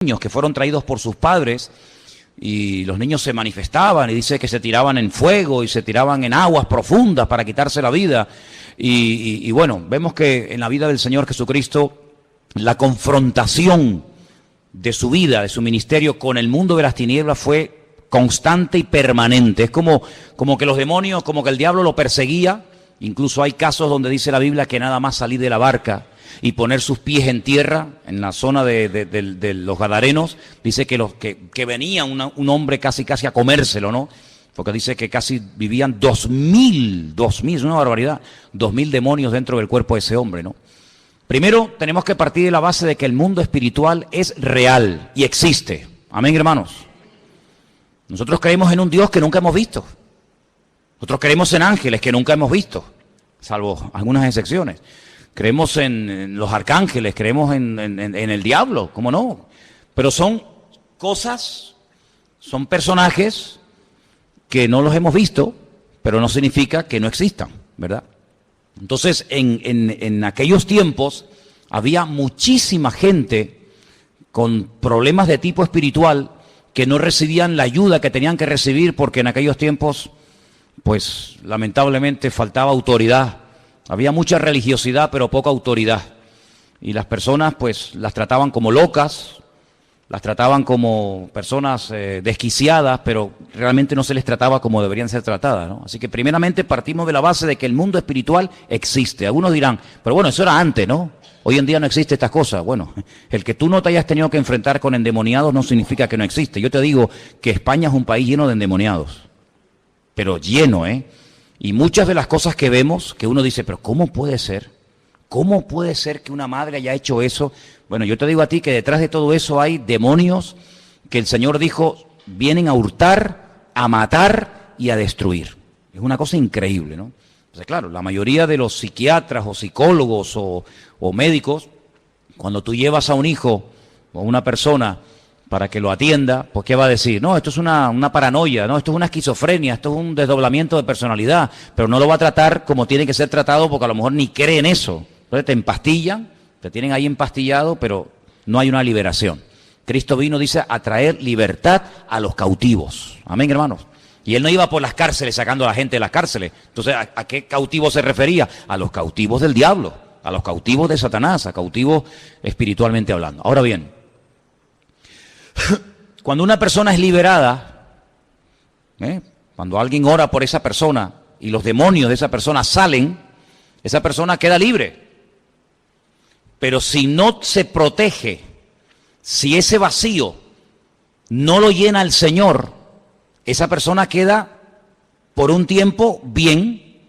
niños que fueron traídos por sus padres y los niños se manifestaban y dice que se tiraban en fuego y se tiraban en aguas profundas para quitarse la vida. Y bueno, vemos que en la vida del Señor Jesucristo la confrontación de su vida, de su ministerio con el mundo de las tinieblas fue constante y permanente. Es como que los demonios, como que el diablo lo perseguía. Incluso hay casos donde dice la Biblia que nada más salir de la barca y poner sus pies en tierra, en la zona de los Gadarenos, dice que venía un hombre casi a comérselo, ¿no? Porque dice que casi vivían 2000, es una barbaridad, 2000 demonios dentro del cuerpo de ese hombre, ¿no? Primero tenemos que partir de la base de que el mundo espiritual es real y existe. Amén, hermanos. Nosotros creemos en un Dios que nunca hemos visto. Nosotros creemos en ángeles que nunca hemos visto, salvo algunas excepciones. Creemos en los arcángeles, creemos en el diablo, ¿cómo no? Pero son cosas, son personajes que no los hemos visto, pero no significa que no existan, ¿verdad? Entonces, en aquellos tiempos había muchísima gente con problemas de tipo espiritual que no recibían la ayuda que tenían que recibir porque en aquellos tiempos, pues lamentablemente faltaba autoridad. Había mucha religiosidad, pero poca autoridad. Y las personas, pues, las trataban como locas, las trataban como personas desquiciadas, pero realmente no se les trataba como deberían ser tratadas, ¿no? Así que primeramente partimos de la base de que el mundo espiritual existe. Algunos dirán, pero bueno, eso era antes, ¿no? Hoy en día no existe estas cosas. Bueno, el que tú no te hayas tenido que enfrentar con endemoniados no significa que no existe. Yo te digo que España es un país lleno de endemoniados, pero lleno, Y muchas de las cosas que vemos, que uno dice, pero ¿cómo puede ser? ¿Cómo puede ser que una madre haya hecho eso? Bueno, yo te digo a ti que detrás de todo eso hay demonios que el Señor dijo, vienen a hurtar, a matar y a destruir. Es una cosa increíble, ¿no? Entonces, claro, la mayoría de los psiquiatras o psicólogos o médicos, cuando tú llevas a un hijo o a una persona para que lo atienda, pues ¿qué va a decir? No, esto es una paranoia, no, esto es una esquizofrenia, esto es un desdoblamiento de personalidad, pero no lo va a tratar como tiene que ser tratado porque a lo mejor ni cree en eso. Entonces te empastillan, te tienen ahí empastillado, pero no hay una liberación. Cristo vino, dice, a traer libertad a los cautivos. Amén, hermanos. Y Él no iba por las cárceles sacando a la gente de las cárceles. Entonces, ¿a qué cautivos se refería? A los cautivos del diablo, a los cautivos de Satanás, a cautivos espiritualmente hablando. Ahora bien, cuando una persona es liberada, cuando alguien ora por esa persona y los demonios de esa persona salen, esa persona queda libre. Pero si no se protege, si ese vacío no lo llena el Señor, esa persona queda por un tiempo bien,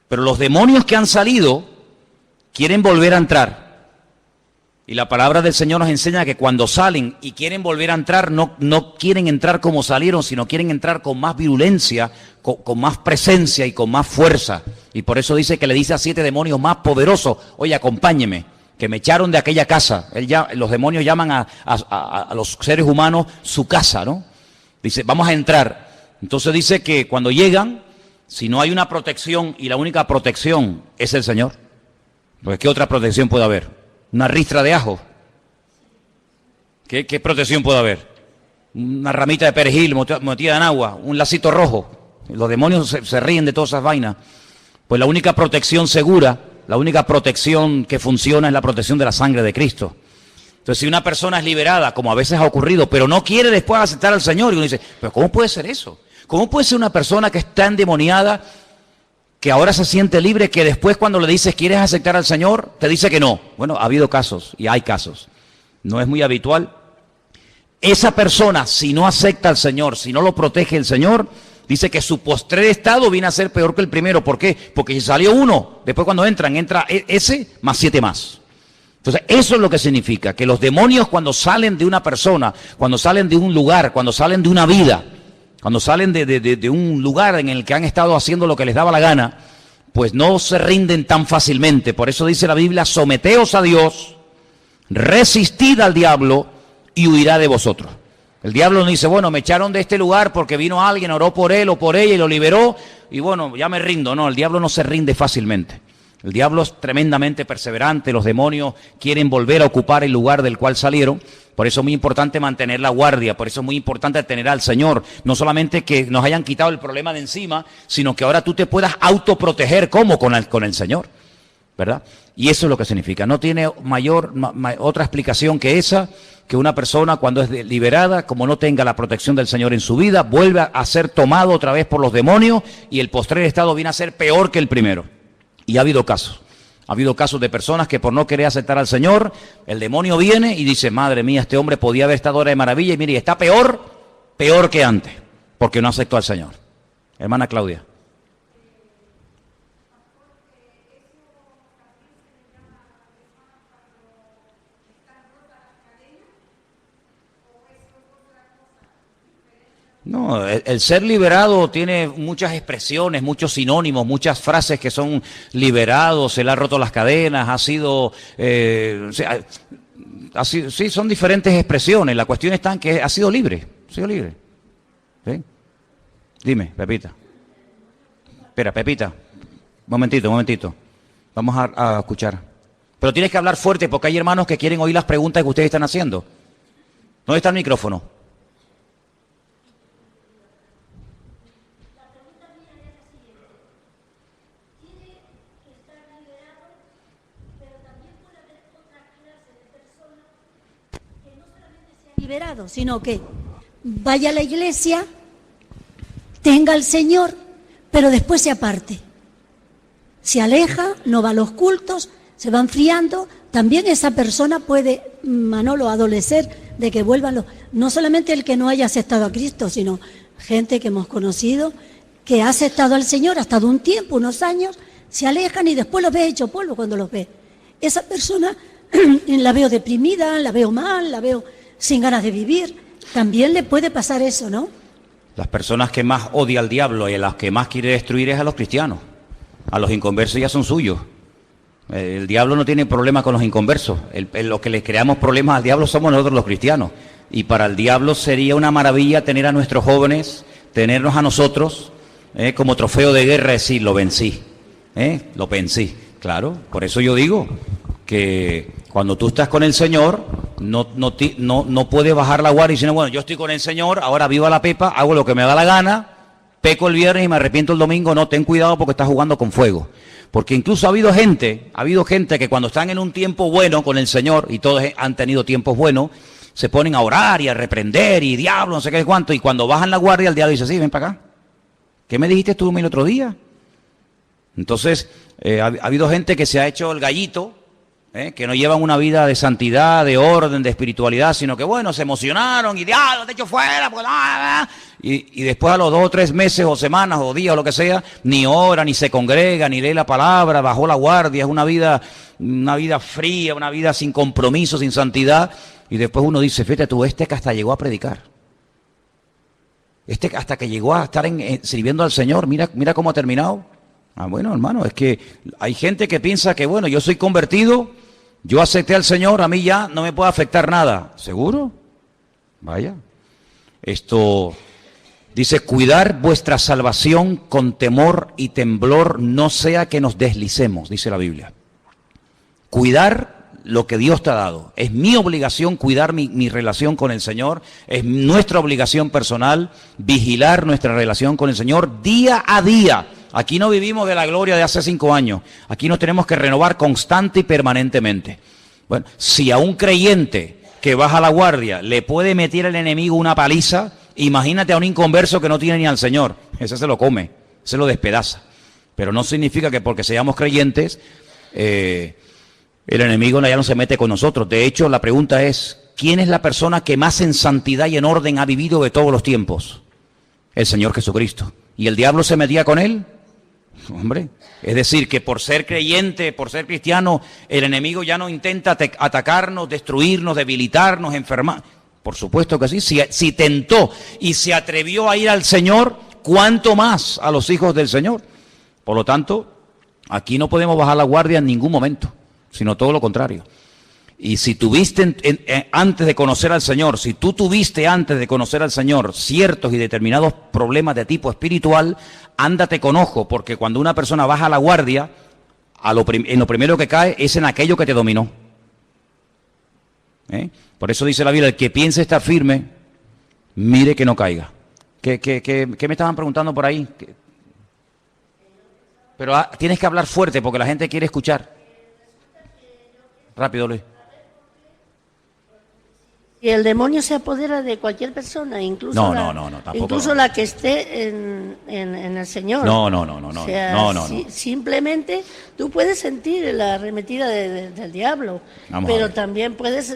pero los demonios que han salido quieren volver a entrar. Y la palabra del Señor nos enseña que cuando salen y quieren volver a entrar, no quieren entrar como salieron, sino quieren entrar con más virulencia, con más presencia y con más fuerza. Y por eso dice que le dice a 7 demonios más poderosos, oye, acompáñeme, que me echaron de aquella casa. Los demonios llaman a los seres humanos su casa, ¿no? Dice, vamos a entrar. Entonces dice que cuando llegan, si no hay una protección, y la única protección es el Señor, pues ¿qué otra protección puede haber? Una ristra de ajo. ¿Qué protección puede haber? Una ramita de perejil metida en agua, un lacito rojo. Los demonios se ríen de todas esas vainas. Pues la única protección segura, la única protección que funciona es la protección de la sangre de Cristo. Entonces, si una persona es liberada, como a veces ha ocurrido, pero no quiere después aceptar al Señor, y uno dice, pero ¿cómo puede ser eso? ¿Cómo puede ser una persona que está endemoniada, que ahora se siente libre, que después cuando le dices, ¿quieres aceptar al Señor?, te dice que no? Bueno, ha habido casos, y hay casos. No es muy habitual. Esa persona, si no acepta al Señor, si no lo protege el Señor, dice que su postrer estado viene a ser peor que el primero. ¿Por qué? Porque si salió uno, después cuando entra ese más 7 más. Entonces, eso es lo que significa, que los demonios cuando salen de una persona, cuando salen de un lugar, cuando salen de una vida, cuando salen de un lugar en el que han estado haciendo lo que les daba la gana, pues no se rinden tan fácilmente. Por eso dice la Biblia, someteos a Dios, resistid al diablo y huirá de vosotros. El diablo no dice, bueno, me echaron de este lugar porque vino alguien, oró por él o por ella y lo liberó, y bueno, ya me rindo. No, el diablo no se rinde fácilmente. El diablo es tremendamente perseverante, los demonios quieren volver a ocupar el lugar del cual salieron. Por eso es muy importante mantener la guardia, por eso es muy importante tener al Señor. No solamente que nos hayan quitado el problema de encima, sino que ahora tú te puedas autoproteger como con el Señor, ¿verdad? Y eso es lo que significa. No tiene otra explicación que esa, que una persona cuando es liberada, como no tenga la protección del Señor en su vida, vuelve a ser tomado otra vez por los demonios y el postrer estado viene a ser peor que el primero. Y ha habido casos de personas que por no querer aceptar al Señor, el demonio viene y dice, madre mía, este hombre podía haber estado ahora de maravilla y mire, y está peor que antes, porque no aceptó al Señor. Hermana Claudia. No, el ser liberado tiene muchas expresiones, muchos sinónimos, muchas frases que son liberados, se le ha roto las cadenas, sí, son diferentes expresiones. La cuestión está en que ha sido libre, ¿Sí? Dime, Pepita. Espera, Pepita, momentito. Vamos a escuchar. Pero tienes que hablar fuerte porque hay hermanos que quieren oír las preguntas que ustedes están haciendo. ¿Dónde está el micrófono? Liberado, sino que vaya a la iglesia, tenga al Señor, pero después se aparte. Se aleja, no va a los cultos, se va enfriando. También esa persona puede, Manolo, adolecer de que vuelvan no solamente el que no haya aceptado a Cristo, sino gente que hemos conocido, que ha aceptado al Señor, ha estado un tiempo, unos años, se alejan y después los ve hecho polvo cuando los ve. Esa persona la veo deprimida, la veo mal, la veo sin ganas de vivir. También le puede pasar eso, ¿no? Las personas que más odia al diablo y a las que más quiere destruir es a los cristianos. A los inconversos ya son suyos. El diablo no tiene problema con los inconversos. Los que le creamos problemas al diablo somos nosotros los cristianos. Y para el diablo sería una maravilla tener a nuestros jóvenes, tenernos a nosotros como trofeo de guerra, decir, lo vencí. Lo vencí. Claro, por eso yo digo que cuando tú estás con el Señor, no puedes bajar la guardia y decir, bueno, yo estoy con el Señor, ahora vivo a la pepa, hago lo que me da la gana, peco el viernes y me arrepiento el domingo. No, ten cuidado porque estás jugando con fuego. Porque incluso ha habido gente que cuando están en un tiempo bueno con el Señor, y todos han tenido tiempos buenos, se ponen a orar y a reprender y diablo, no sé qué cuánto, y cuando bajan la guardia, el diablo dice, sí, ven para acá. ¿Qué me dijiste tú el otro día? Entonces, ha habido gente que se ha hecho el gallito, que no llevan una vida de santidad, de orden, de espiritualidad, sino que bueno, se emocionaron y diablo, te echo fuera, pues, y después a los 2 o 3 meses o semanas o días o lo que sea, ni ora, ni se congrega, ni lee la palabra, bajó la guardia, es una vida fría, una vida sin compromiso, sin santidad, y después uno dice, fíjate tú, que hasta llegó a predicar, hasta que llegó a estar sirviendo al Señor, mira cómo ha terminado. Bueno, hermano, es que hay gente que piensa que bueno, yo soy convertido, yo acepté al Señor, a mí ya no me puede afectar nada. ¿Seguro? Vaya. Esto dice, cuidar vuestra salvación con temor y temblor, no sea que nos deslicemos, dice la Biblia. Cuidar lo que Dios te ha dado. Es mi obligación cuidar mi relación con el Señor, es nuestra obligación personal vigilar nuestra relación con el Señor día a día. Aquí no vivimos de la gloria de hace 5 años. Aquí nos tenemos que renovar constante y permanentemente. Bueno, si a un creyente que baja la guardia le puede meter el enemigo una paliza, imagínate a un inconverso que no tiene ni al Señor. Ese se lo come, se lo despedaza. Pero no significa que porque seamos creyentes, el enemigo ya no se mete con nosotros. De hecho, la pregunta es, ¿quién es la persona que más en santidad y en orden ha vivido de todos los tiempos? El Señor Jesucristo. ¿Y el diablo se metía con él? Hombre, es decir, que por ser creyente, por ser cristiano, el enemigo ya no intenta atacarnos, destruirnos, debilitarnos, enfermar. Por supuesto que sí, si tentó y se atrevió a ir al Señor, ¿cuánto más a los hijos del Señor? Por lo tanto, aquí no podemos bajar la guardia en ningún momento, sino todo lo contrario. Y si tuviste antes de conocer al Señor, si tú tuviste antes de conocer al Señor ciertos y determinados problemas de tipo espiritual, ándate con ojo, porque cuando una persona baja la guardia, en lo primero que cae es en aquello que te dominó. Por eso dice la Biblia, el que piense estar firme, mire que no caiga. ¿Qué me estaban preguntando por ahí? Pero tienes que hablar fuerte porque la gente quiere escuchar. Rápido, Luis. Y el demonio se apodera de cualquier persona, incluso tampoco. Incluso la que esté en el Señor. No. O sea, simplemente tú puedes sentir la arremetida del diablo, pero también puedes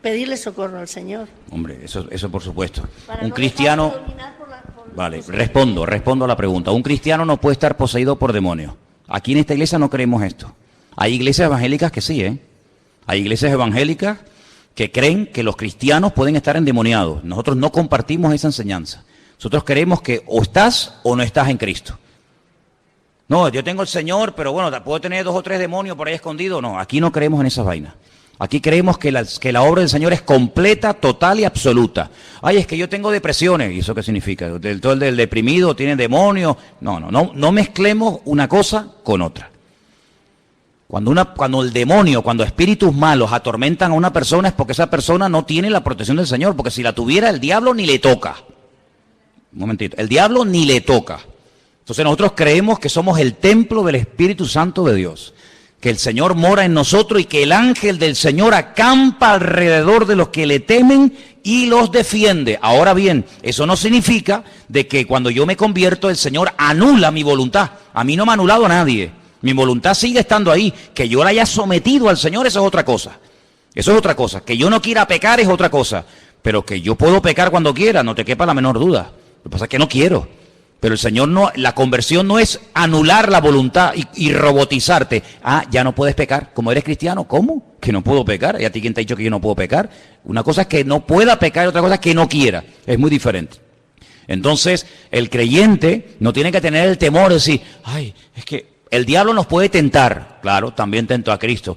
pedirle socorro al Señor. Hombre, eso por supuesto. Para Un no cristiano... dejarse dominar por Vale, respondo a la pregunta. Un cristiano no puede estar poseído por demonios. Aquí en esta iglesia no creemos esto. Hay iglesias evangélicas que sí, Hay iglesias evangélicas que creen que los cristianos pueden estar endemoniados. Nosotros no compartimos esa enseñanza. Nosotros creemos que o estás o no estás en Cristo. No, yo tengo el Señor, pero bueno, puedo tener 2 o 3 demonios por ahí escondidos. No, aquí no creemos en esas vainas. Aquí creemos que la obra del Señor es completa, total y absoluta. Ay, es que yo tengo depresiones. ¿Y eso qué significa? Todo el del deprimido tiene demonios. No mezclemos una cosa con otra. Cuando el demonio, cuando espíritus malos atormentan a una persona es porque esa persona no tiene la protección del Señor. Porque si la tuviera, el diablo ni le toca. Un momentito. El diablo ni le toca. Entonces nosotros creemos que somos el templo del Espíritu Santo de Dios. Que el Señor mora en nosotros y que el ángel del Señor acampa alrededor de los que le temen y los defiende. Ahora bien, eso no significa de que cuando yo me convierto el Señor anula mi voluntad. A mí no me ha anulado a nadie. Mi voluntad sigue estando ahí. Que yo la haya sometido al Señor, eso es otra cosa. Eso es otra cosa. Que yo no quiera pecar es otra cosa. Pero que yo puedo pecar cuando quiera, no te quepa la menor duda. Lo que pasa es que no quiero. Pero el Señor no, la conversión no es anular la voluntad y robotizarte. Ya no puedes pecar. Como eres cristiano, ¿cómo? Que no puedo pecar. ¿Y a ti quién te ha dicho que yo no puedo pecar? Una cosa es que no pueda pecar y otra cosa es que no quiera. Es muy diferente. Entonces, el creyente no tiene que tener el temor de decir, ay, es que el diablo nos puede tentar. Claro, también tentó a Cristo.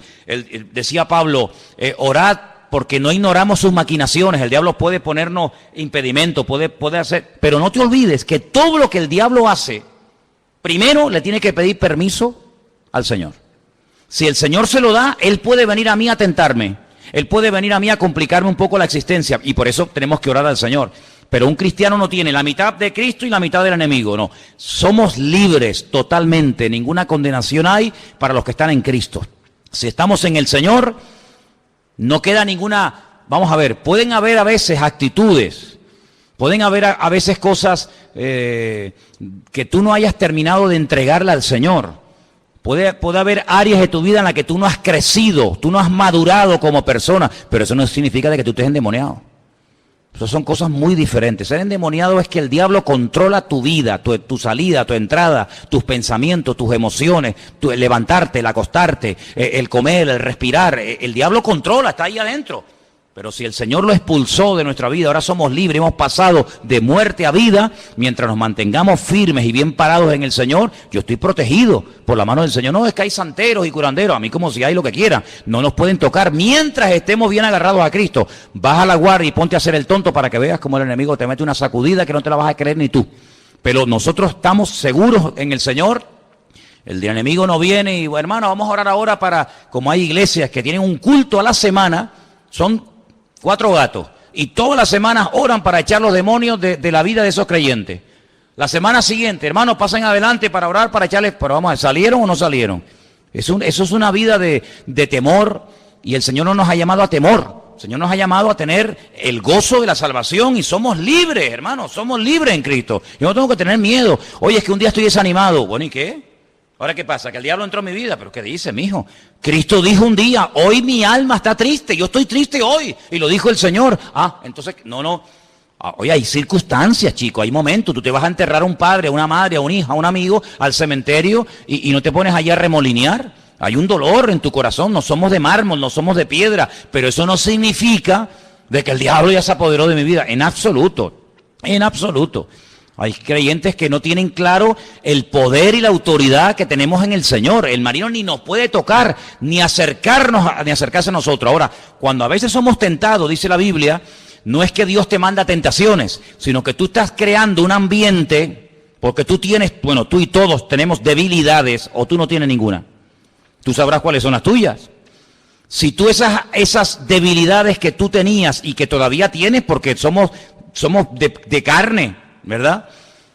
Decía Pablo, orad porque no ignoramos sus maquinaciones. El diablo puede ponernos impedimento, puede hacer... Pero no te olvides que todo lo que el diablo hace, primero le tiene que pedir permiso al Señor. Si el Señor se lo da, Él puede venir a mí a tentarme. Él puede venir a mí a complicarme un poco la existencia. Y por eso tenemos que orar al Señor. Pero un cristiano no tiene la mitad de Cristo y la mitad del enemigo. No, somos libres totalmente. Ninguna condenación hay para los que están en Cristo. Si estamos en el Señor... No queda ninguna, vamos a ver, pueden haber a veces actitudes, pueden haber a veces cosas que tú no hayas terminado de entregarle al Señor. Puede haber áreas de tu vida en las que tú no has crecido, tú no has madurado como persona, pero eso no significa de que tú estés endemoniado. Esas son cosas muy diferentes. Ser endemoniado es que el diablo controla tu vida, tu salida, tu entrada, tus pensamientos, tus emociones, el levantarte, el acostarte, el comer, el respirar. El diablo controla, está ahí adentro. Pero si el Señor lo expulsó de nuestra vida, ahora somos libres, hemos pasado de muerte a vida, mientras nos mantengamos firmes y bien parados en el Señor, yo estoy protegido por la mano del Señor. No es que hay santeros y curanderos, a mí como si hay lo que quieran, no nos pueden tocar mientras estemos bien agarrados a Cristo. Baja la guardia y ponte a hacer el tonto para que veas cómo el enemigo te mete una sacudida que no te la vas a creer ni tú. Pero nosotros estamos seguros en el Señor. El enemigo no viene y, hermano, vamos a orar ahora para, como hay iglesias que tienen un culto a la semana, son 4 gatos, y todas las semanas oran para echar los demonios de la vida de esos creyentes. La semana siguiente, hermanos, pasen adelante para orar, para echarles, pero vamos a ver, ¿salieron o no salieron? Eso es una vida de temor, y el Señor no nos ha llamado a temor. El Señor nos ha llamado a tener el gozo de la salvación, y somos libres, hermanos, somos libres en Cristo. Yo no tengo que tener miedo. Oye, es que un día estoy desanimado. Bueno, ¿y qué? ¿Ahora qué pasa? Que el diablo entró en mi vida. ¿Pero qué dice, mijo? Cristo dijo un día, hoy mi alma está triste, yo estoy triste hoy. Y lo dijo el Señor. Entonces, no. Oye, hay circunstancias, chicos, hay momentos. Tú te vas a enterrar a un padre, a una madre, a un hijo, a un amigo, al cementerio, y no te pones allá a remolinear. Hay un dolor en tu corazón, no somos de mármol, no somos de piedra, pero eso no significa de que el diablo ya se apoderó de mi vida, en absoluto, en absoluto. Hay creyentes que no tienen claro el poder y la autoridad que tenemos en el Señor. El maligno ni nos puede tocar, ni acercarse a nosotros. Ahora, cuando a veces somos tentados, dice la Biblia, no es que Dios te manda tentaciones, sino que tú estás creando un ambiente, porque tú y todos tenemos debilidades, o tú no tienes ninguna. Tú sabrás cuáles son las tuyas. Si tú esas debilidades que tú tenías y que todavía tienes, porque somos de carne, ¿verdad?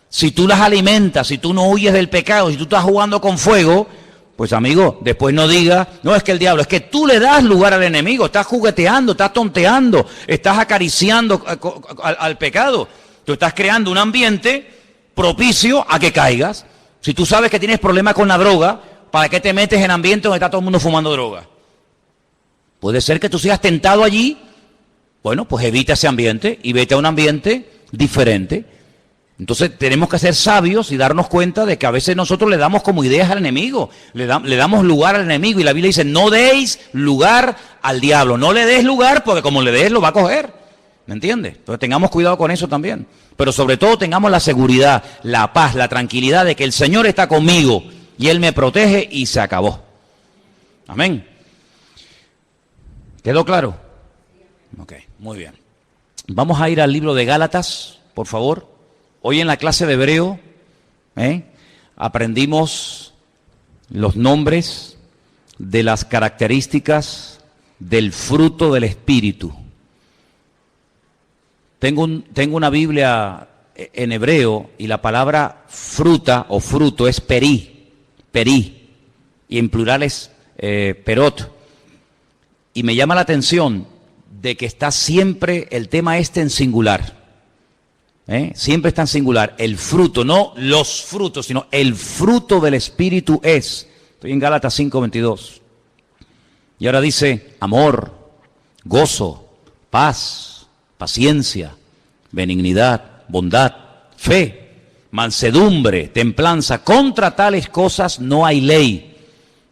Si tú las alimentas, si tú no huyes del pecado, si tú estás jugando con fuego, pues amigo, después no digas, no es que el diablo, es que tú le das lugar al enemigo, estás jugueteando, estás tonteando, estás acariciando al pecado. Tú estás creando un ambiente propicio a que caigas. Si tú sabes que tienes problemas con la droga, ¿para qué te metes en ambientes donde está todo el mundo fumando droga? Puede ser que tú seas tentado allí. Bueno, pues evita ese ambiente y vete a un ambiente diferente. Entonces tenemos que ser sabios y darnos cuenta de que a veces nosotros le damos como ideas al enemigo, le damos lugar al enemigo, y la Biblia dice, no deis lugar al diablo, no le des lugar porque como le des lo va a coger, ¿me entiendes? Entonces tengamos cuidado con eso también, pero sobre todo tengamos la seguridad, la paz, la tranquilidad de que el Señor está conmigo y Él me protege y se acabó. Amén. ¿Quedó claro? Ok, muy bien. Vamos a ir al libro de Gálatas, por favor. Hoy en la clase de hebreo aprendimos los nombres de las características del fruto del Espíritu. Tengo una Biblia en hebreo y la palabra fruta o fruto es perí, y en plural es perot. Y me llama la atención de que está siempre el tema en singular. Siempre está en singular. El fruto, no los frutos, sino el fruto del Espíritu es. Estoy en Gálatas 5:22. Y ahora dice amor, gozo, paz, paciencia, benignidad, bondad, fe, mansedumbre, templanza. Contra tales cosas no hay ley.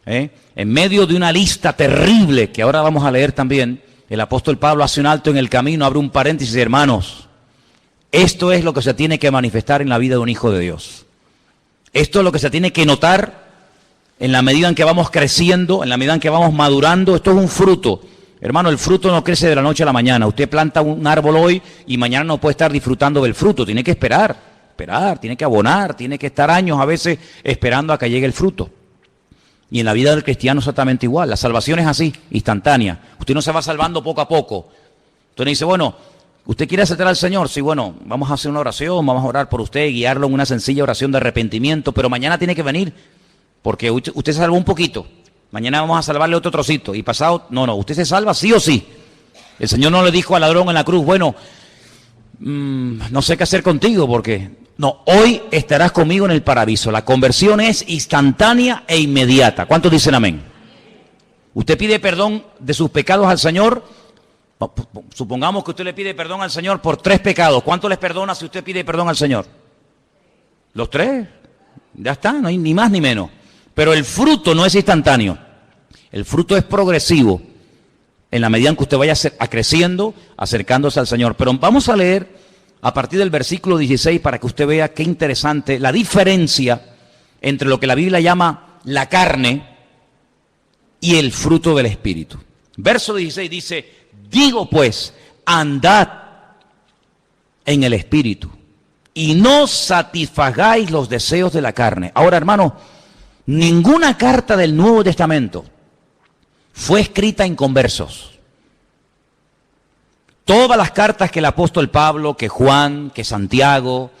En medio de una lista terrible que ahora vamos a leer también, el apóstol Pablo hace un alto en el camino, abre un paréntesis, hermanos. Esto es lo que se tiene que manifestar en la vida de un hijo de Dios. Esto es lo que se tiene que notar en la medida en que vamos creciendo, en la medida en que vamos madurando. Esto es un fruto. Hermano, el fruto no crece de la noche a la mañana. Usted planta un árbol hoy y mañana no puede estar disfrutando del fruto. Tiene que esperar, tiene que abonar, tiene que estar años a veces esperando a que llegue el fruto. Y en la vida del cristiano exactamente igual. La salvación es así, instantánea. Usted no se va salvando poco a poco. Usted dice, bueno, ¿usted quiere aceptar al Señor? Sí, bueno, vamos a hacer una oración, vamos a orar por usted, guiarlo en una sencilla oración de arrepentimiento, pero mañana tiene que venir, porque usted se salvó un poquito. Mañana vamos a salvarle otro trocito. Y pasado, no, usted se salva sí o sí. El Señor no le dijo al ladrón en la cruz, bueno, no sé qué hacer contigo, porque... No, hoy estarás conmigo en el paraíso. La conversión es instantánea e inmediata. ¿Cuántos dicen amén? Usted pide perdón de sus pecados al Señor. Supongamos que usted le pide perdón al Señor por 3 pecados. ¿Cuánto les perdona si usted pide perdón al Señor? ¿Los 3? Ya está, no hay ni más ni menos. Pero el fruto no es instantáneo. El fruto es progresivo. En la medida en que usted vaya creciendo, acercándose al Señor. Pero vamos a leer a partir del versículo 16 para que usted vea qué interesante la diferencia entre lo que la Biblia llama la carne y el fruto del Espíritu. Verso 16 dice, digo pues, andad en el Espíritu y no satisfagáis los deseos de la carne. Ahora, hermano, ninguna carta del Nuevo Testamento fue escrita en conversos. Todas las cartas que el apóstol Pablo, que Juan, que Santiago,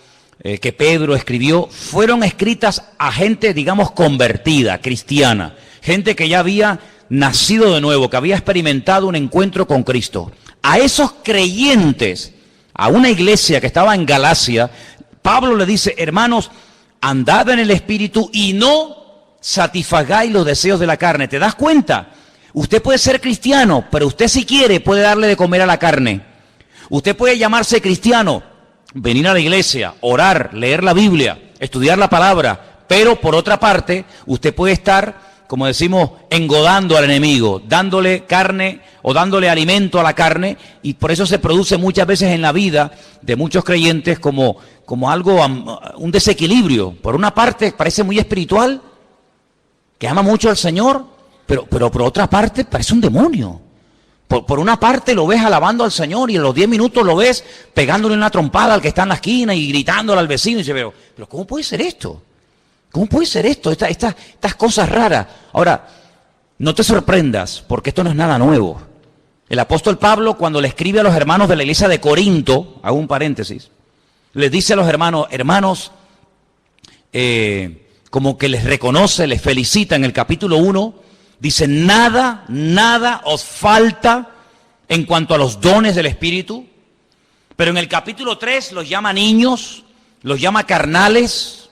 que Pedro escribió, fueron escritas a gente, digamos, convertida, cristiana. Gente que ya había nacido de nuevo, que había experimentado un encuentro con Cristo. A esos creyentes, a una iglesia que estaba en Galacia, Pablo le dice, hermanos, andad en el Espíritu y no satisfagáis los deseos de la carne. ¿Te das cuenta? Usted puede ser cristiano, pero usted si quiere puede darle de comer a la carne. Usted puede llamarse cristiano, venir a la iglesia, orar, leer la Biblia, estudiar la palabra, pero por otra parte, usted puede estar, como decimos, engodando al enemigo, dándole carne o dándole alimento a la carne, y por eso se produce muchas veces en la vida de muchos creyentes como algo, un desequilibrio. Por una parte parece muy espiritual, que ama mucho al Señor, pero por otra parte parece un demonio. Por una parte lo ves alabando al Señor y en los 10 minutos lo ves pegándole una trompada al que está en la esquina y gritándole al vecino. Y dice, pero ¿cómo puede ser esto? ¿Cómo puede ser esto? Estas cosas raras. Ahora, No te sorprendas, porque esto no es nada nuevo. El apóstol Pablo, cuando le escribe a los hermanos de la iglesia de Corinto, hago un paréntesis, les dice a los hermanos, como que les reconoce, les felicita en el capítulo 1, dice, nada os falta en cuanto a los dones del Espíritu, pero en el capítulo 3 los llama niños, los llama carnales,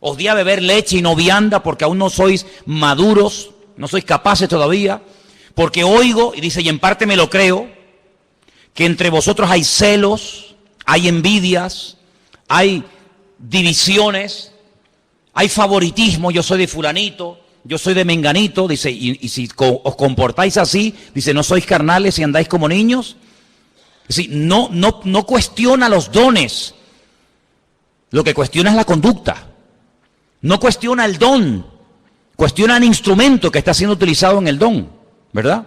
os di a beber leche y no vianda porque aún no sois maduros, no sois capaces todavía, porque oigo, y dice, y en parte me lo creo, que entre vosotros hay celos, hay envidias, hay divisiones, hay favoritismo, yo soy de fulanito, yo soy de menganito, dice, y si os comportáis así, dice, no sois carnales y andáis como niños. Es decir, no cuestiona los dones, lo que cuestiona es la conducta, no cuestiona el don, cuestiona el instrumento que está siendo utilizado en el don, ¿verdad?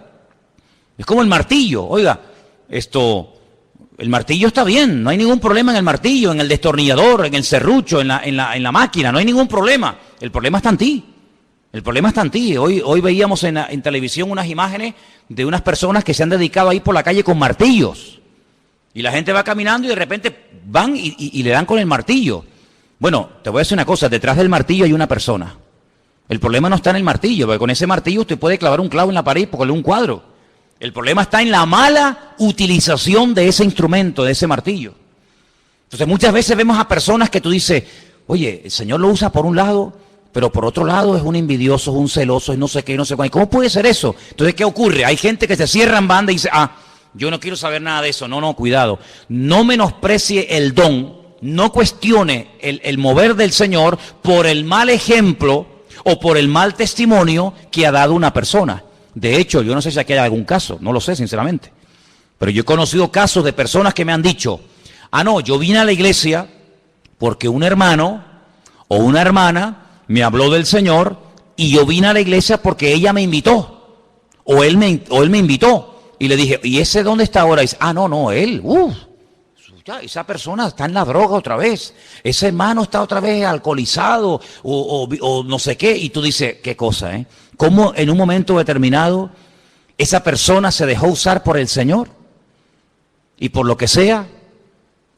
Es como el martillo, oiga, el martillo está bien, no hay ningún problema en el martillo, en el destornillador, en el serrucho, en la máquina, no hay ningún problema. El problema está en ti. El problema está en ti. Hoy veíamos en televisión unas imágenes de unas personas que se han dedicado a ir por la calle con martillos. Y la gente va caminando y de repente van y le dan con el martillo. Bueno, te voy a decir una cosa, detrás del martillo hay una persona. El problema no está en el martillo, porque con ese martillo usted puede clavar un clavo en la pared y ponerle un cuadro. El problema está en la mala utilización de ese instrumento, de ese martillo. Entonces muchas veces vemos a personas que tú dices, oye, el Señor lo usa por un lado, pero por otro lado es un envidioso, es un celoso, es no sé qué, no sé cuál. ¿Cómo puede ser eso? Entonces, ¿qué ocurre? Hay gente que se cierra en banda y dice, yo no quiero saber nada de eso. No, cuidado. No menosprecie el don, no cuestione el mover del Señor por el mal ejemplo o por el mal testimonio que ha dado una persona. De hecho, yo no sé si aquí hay algún caso, no lo sé sinceramente, pero yo he conocido casos de personas que me han dicho, no, yo vine a la iglesia porque un hermano o una hermana me habló del Señor y yo vine a la iglesia porque ella me invitó o él me invitó y le dije, ¿y ese dónde está ahora? Y dice, no, él, esa persona está en la droga otra vez, ese hermano está otra vez alcoholizado o no sé qué, y tú dices, qué cosa, ¿Cómo en un momento determinado esa persona se dejó usar por el Señor? Y por lo que sea,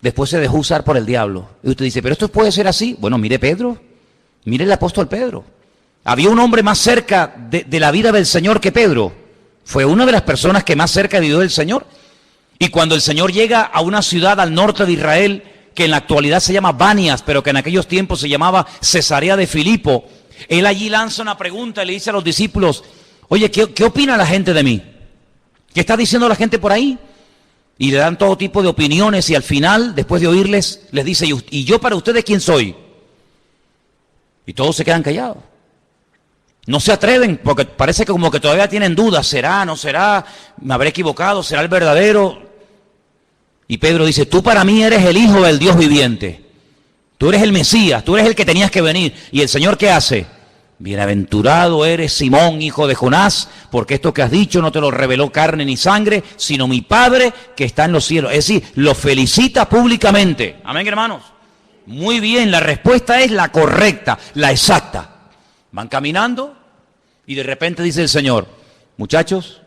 después se dejó usar por el diablo. Y usted dice, ¿pero esto puede ser así? Bueno, mire Pedro, mire el apóstol Pedro. Había un hombre más cerca de la vida del Señor que Pedro. Fue una de las personas que más cerca vivió del Señor. Y cuando el Señor llega a una ciudad al norte de Israel, que en la actualidad se llama Banias, pero que en aquellos tiempos se llamaba Cesarea de Filipo, él allí lanza una pregunta y le dice a los discípulos, oye, ¿qué opina la gente de mí? ¿Qué está diciendo la gente por ahí? Y le dan todo tipo de opiniones y al final, después de oírles, les dice, ¿y yo para ustedes quién soy? Y todos se quedan callados. No se atreven porque parece que como que todavía tienen dudas, ¿será, no será? ¿Me habré equivocado? ¿Será el verdadero? Y Pedro dice, tú para mí eres el Hijo del Dios viviente. Tú eres el Mesías, tú eres el que tenías que venir. ¿Y el Señor qué hace? Bienaventurado eres Simón, hijo de Jonás, porque esto que has dicho no te lo reveló carne ni sangre, sino mi Padre que está en los cielos. Es decir, lo felicita públicamente. Amén, hermanos. Muy bien, la respuesta es la correcta, la exacta. Van caminando y de repente dice el Señor, muchachos,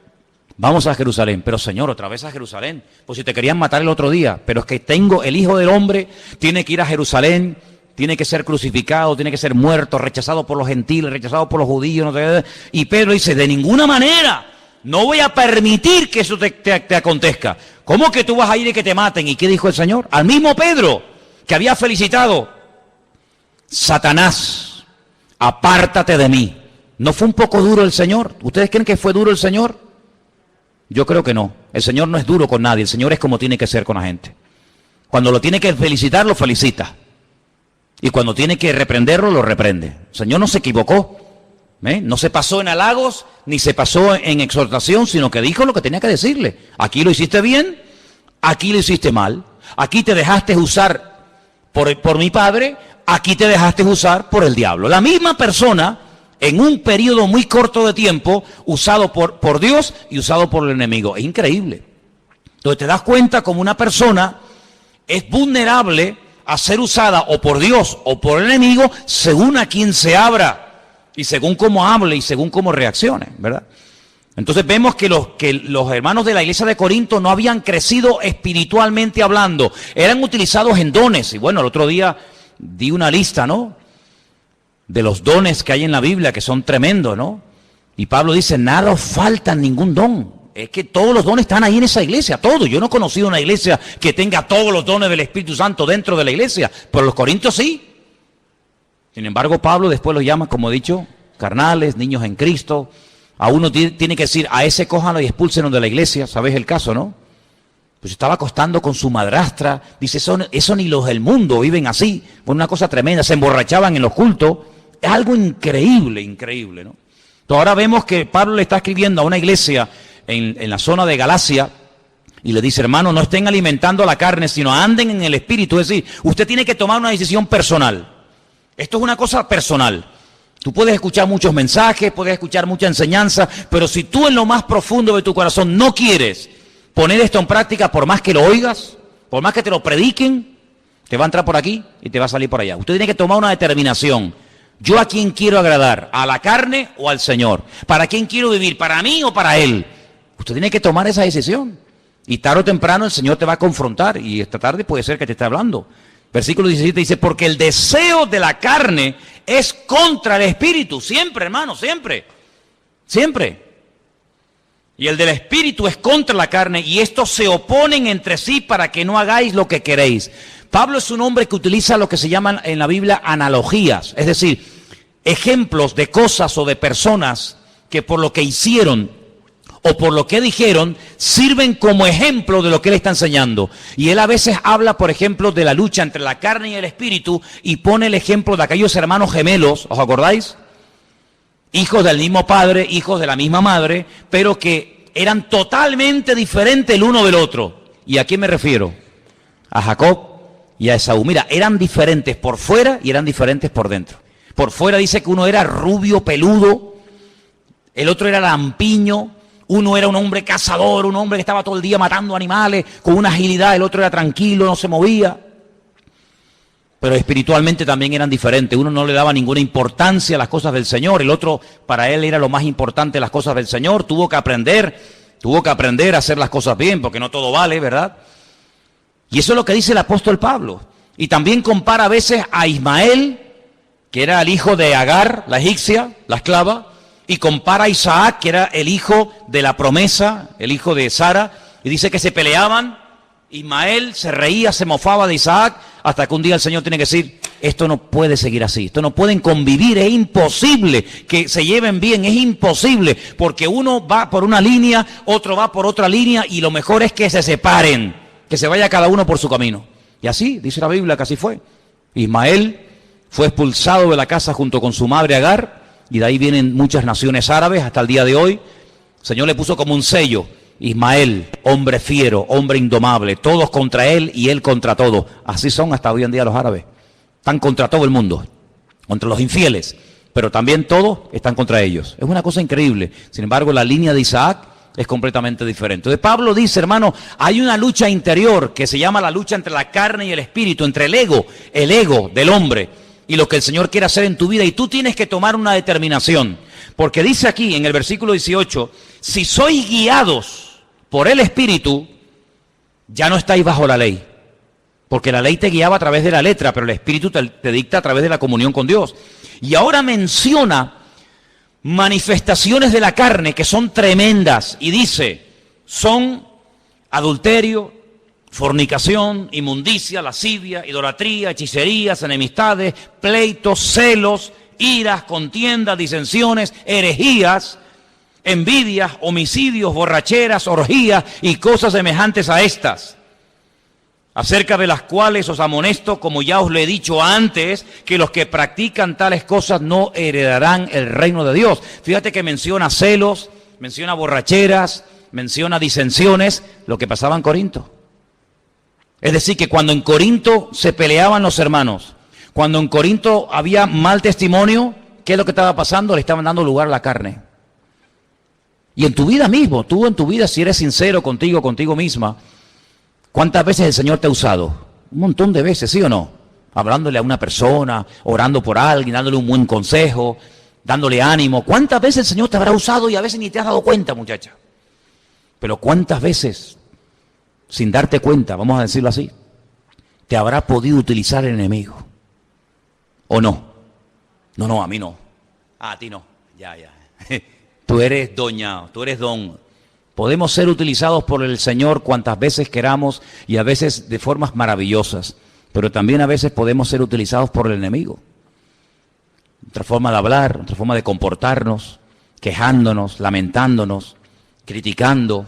vamos a Jerusalén. Pero Señor, otra vez a Jerusalén. Pues si te querían matar el otro día, pero es que el Hijo del Hombre tiene que ir a Jerusalén, tiene que ser crucificado, tiene que ser muerto, rechazado por los gentiles, rechazado por los judíos. No sé, y Pedro dice, de ninguna manera, no voy a permitir que eso te acontezca. ¿Cómo que tú vas a ir y que te maten? ¿Y qué dijo el Señor? Al mismo Pedro, que había felicitado, Satanás, apártate de mí. ¿No fue un poco duro el Señor? ¿Ustedes creen que fue duro el Señor? Yo creo que no. El Señor no es duro con nadie. El Señor es como tiene que ser con la gente. Cuando lo tiene que felicitar, lo felicita. Y cuando tiene que reprenderlo, lo reprende. El Señor no se equivocó. No se pasó en halagos, ni se pasó en exhortación, sino que dijo lo que tenía que decirle. Aquí lo hiciste bien, aquí lo hiciste mal. Aquí te dejaste usar por mi Padre, aquí te dejaste usar por el diablo. La misma persona, en un periodo muy corto de tiempo, usado por Dios y usado por el enemigo. Es increíble. Entonces te das cuenta como una persona es vulnerable a ser usada o por Dios o por el enemigo según a quien se abra. y según cómo hable y según cómo reaccione, ¿verdad? Entonces vemos que los hermanos de la iglesia de Corinto no habían crecido espiritualmente hablando, eran utilizados en dones. Y bueno, el otro día di una lista, ¿no?, de los dones que hay en la Biblia, que son tremendos, ¿no? Y Pablo dice, nada os falta ningún don. Es que todos los dones están ahí en esa iglesia, todos. Yo no he conocido una iglesia que tenga todos los dones del Espíritu Santo dentro de la iglesia, pero los corintios sí. Sin embargo, Pablo después los llama, como he dicho, carnales, niños en Cristo. A uno tiene que decir, a ese cójanlo y expúlsenos de la iglesia. ¿Sabes el caso, no? Pues estaba acostando con su madrastra. Dice, eso ni los del mundo viven así. Fue una cosa tremenda. Se emborrachaban en los cultos. Es algo increíble, increíble, ¿no? Entonces ahora vemos que Pablo le está escribiendo a una iglesia en la zona de Galacia y le dice, hermano, no estén alimentando la carne, sino anden en el Espíritu. Es decir, usted tiene que tomar una decisión personal. Esto es una cosa personal. Tú puedes escuchar muchos mensajes, puedes escuchar mucha enseñanza, pero si tú en lo más profundo de tu corazón no quieres poner esto en práctica, por más que lo oigas, por más que te lo prediquen, te va a entrar por aquí y te va a salir por allá. Usted tiene que tomar una determinación. ¿Yo a quién quiero agradar? ¿A la carne o al Señor? ¿Para quién quiero vivir? ¿Para mí o para Él? Usted tiene que tomar esa decisión. Y tarde o temprano el Señor te va a confrontar. Y esta tarde puede ser que te esté hablando. Versículo 17 dice, porque el deseo de la carne es contra el Espíritu. Siempre, hermano, siempre. Siempre. Y el del Espíritu es contra la carne. Y estos se oponen entre sí para que no hagáis lo que queréis. Pablo es un hombre que utiliza lo que se llaman en la Biblia analogías. Es decir, ejemplos de cosas o de personas que por lo que hicieron o por lo que dijeron sirven como ejemplo de lo que él está enseñando. Y él a veces habla, por ejemplo, de la lucha entre la carne y el espíritu y pone el ejemplo de aquellos hermanos gemelos, ¿os acordáis? Hijos del mismo padre, hijos de la misma madre, pero que eran totalmente diferentes el uno del otro. ¿Y a quién me refiero? A Jacob y a Esaú. Mira, eran diferentes por fuera y eran diferentes por dentro. Por fuera dice que uno era rubio, peludo, el otro era lampiño, uno era un hombre cazador, un hombre que estaba todo el día matando animales con una agilidad, el otro era tranquilo, no se movía. Pero espiritualmente también eran diferentes. Uno no le daba ninguna importancia a las cosas del Señor, el otro para él era lo más importante las cosas del Señor. Tuvo que aprender a hacer las cosas bien, porque no todo vale, ¿verdad? Y eso es lo que dice el apóstol Pablo. Y también compara a veces a Ismael, que era el hijo de Agar, la egipcia, la esclava, y compara a Isaac, que era el hijo de la promesa, el hijo de Sara, y dice que se peleaban. Ismael se reía, se mofaba de Isaac, hasta que un día el Señor tiene que decir, esto no puede seguir así, esto no pueden convivir, es imposible que se lleven bien, es imposible, porque uno va por una línea, otro va por otra línea, y lo mejor es que se separen, que se vaya cada uno por su camino. Y así, dice la Biblia, que así fue. Ismael fue expulsado de la casa junto con su madre Agar, y de ahí vienen muchas naciones árabes hasta el día de hoy. El Señor le puso como un sello, Ismael, hombre fiero, hombre indomable, todos contra él y él contra todos. Así son hasta hoy en día los árabes. Están contra todo el mundo, contra los infieles, pero también todos están contra ellos. Es una cosa increíble. Sin embargo, la línea de Isaac es completamente diferente. Entonces Pablo dice, hermano, hay una lucha interior que se llama la lucha entre la carne y el espíritu, entre el ego del hombre y lo que el Señor quiere hacer en tu vida. Y tú tienes que tomar una determinación. Porque dice aquí en el versículo 18, si sois guiados por el Espíritu, ya no estáis bajo la ley. Porque la ley te guiaba a través de la letra, pero el Espíritu te dicta a través de la comunión con Dios. Y ahora menciona manifestaciones de la carne que son tremendas. Y dice, son adulterio, fornicación, inmundicia, lascivia, idolatría, hechicerías, enemistades, pleitos, celos, iras, contiendas, disensiones, herejías, envidias, homicidios, borracheras, orgías y cosas semejantes a estas, acerca de las cuales os amonesto, como ya os lo he dicho antes, que los que practican tales cosas no heredarán el reino de Dios. Fíjate que menciona celos, menciona borracheras, menciona disensiones, lo que pasaba en Corinto. Es decir, que cuando en Corinto se peleaban los hermanos, cuando en Corinto había mal testimonio, ¿qué es lo que estaba pasando? Le estaban dando lugar a la carne. Y en tu vida mismo, tú en tu vida, si eres sincero contigo misma, ¿cuántas veces el Señor te ha usado? Un montón de veces, ¿sí o no? Hablándole a una persona, orando por alguien, dándole un buen consejo, dándole ánimo. ¿Cuántas veces el Señor te habrá usado y a veces ni te has dado cuenta, muchacha? Pero ¿cuántas veces, sin darte cuenta, vamos a decirlo así, te habrá podido utilizar el enemigo? ¿O no? No, a mí no. A ti no. Ya. Tú eres doña, tú eres don. Podemos ser utilizados por el Señor cuantas veces queramos y a veces de formas maravillosas, pero también a veces podemos ser utilizados por el enemigo. Otra forma de hablar, otra forma de comportarnos, quejándonos, lamentándonos, criticando,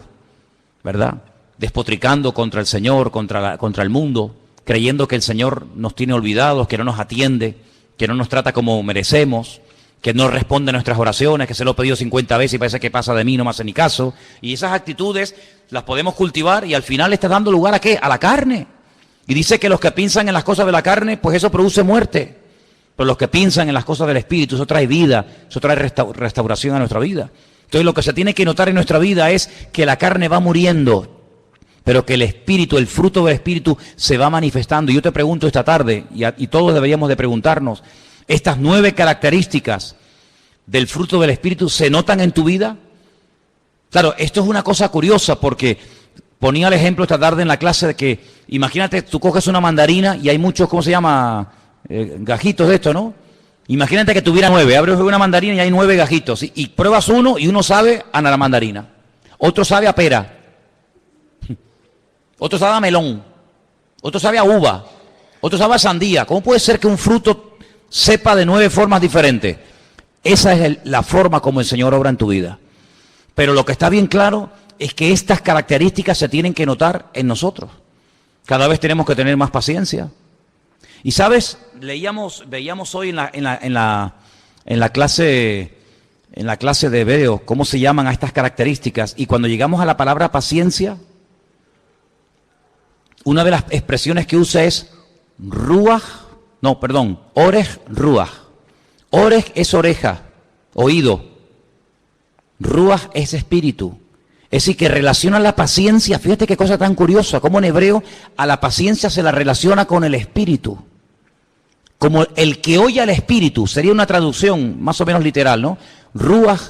¿verdad? Despotricando contra el Señor, contra el mundo, creyendo que el Señor nos tiene olvidados, que no nos atiende, que no nos trata como merecemos, que no responde a nuestras oraciones, que se lo he pedido 50 veces y parece que pasa de mí, no me hace ni caso. Y esas actitudes las podemos cultivar y al final está dando lugar ¿a qué? A la carne. Y dice que los que piensan en las cosas de la carne, pues eso produce muerte. Pero los que piensan en las cosas del Espíritu, eso trae vida, eso trae restauración a nuestra vida. Entonces lo que se tiene que notar en nuestra vida es que la carne va muriendo, pero que el Espíritu, el fruto del Espíritu se va manifestando. Y yo te pregunto esta tarde, y todos deberíamos de preguntarnos, ¿estas 9 características del fruto del Espíritu se notan en tu vida? Claro, esto es una cosa curiosa porque ponía el ejemplo esta tarde en la clase de que, imagínate, tú coges una mandarina y hay muchos, ¿cómo se llama? Gajitos de esto, ¿no? Imagínate que tuviera 9, abres una mandarina y hay 9 gajitos, y pruebas uno y uno sabe a la mandarina, otro sabe a pera, otro sabe a melón, otro sabe a uva, otro sabe a sandía. ¿Cómo puede ser que un fruto sepa de 9 formas diferentes? Esa es la forma como el Señor obra en tu vida. Pero lo que está bien claro es que estas características se tienen que notar en nosotros. Cada vez tenemos que tener más paciencia. Y sabes, veíamos hoy en la clase de hebreo cómo se llaman a estas características. Y cuando llegamos a la palabra paciencia, una de las expresiones que usa es orej ruaj. Orej es oreja, oído. Ruaj es espíritu. Es decir, que relaciona la paciencia, fíjate qué cosa tan curiosa, como en hebreo a la paciencia se la relaciona con el espíritu. Como el que oye al espíritu, sería una traducción más o menos literal, ¿no? Ruaj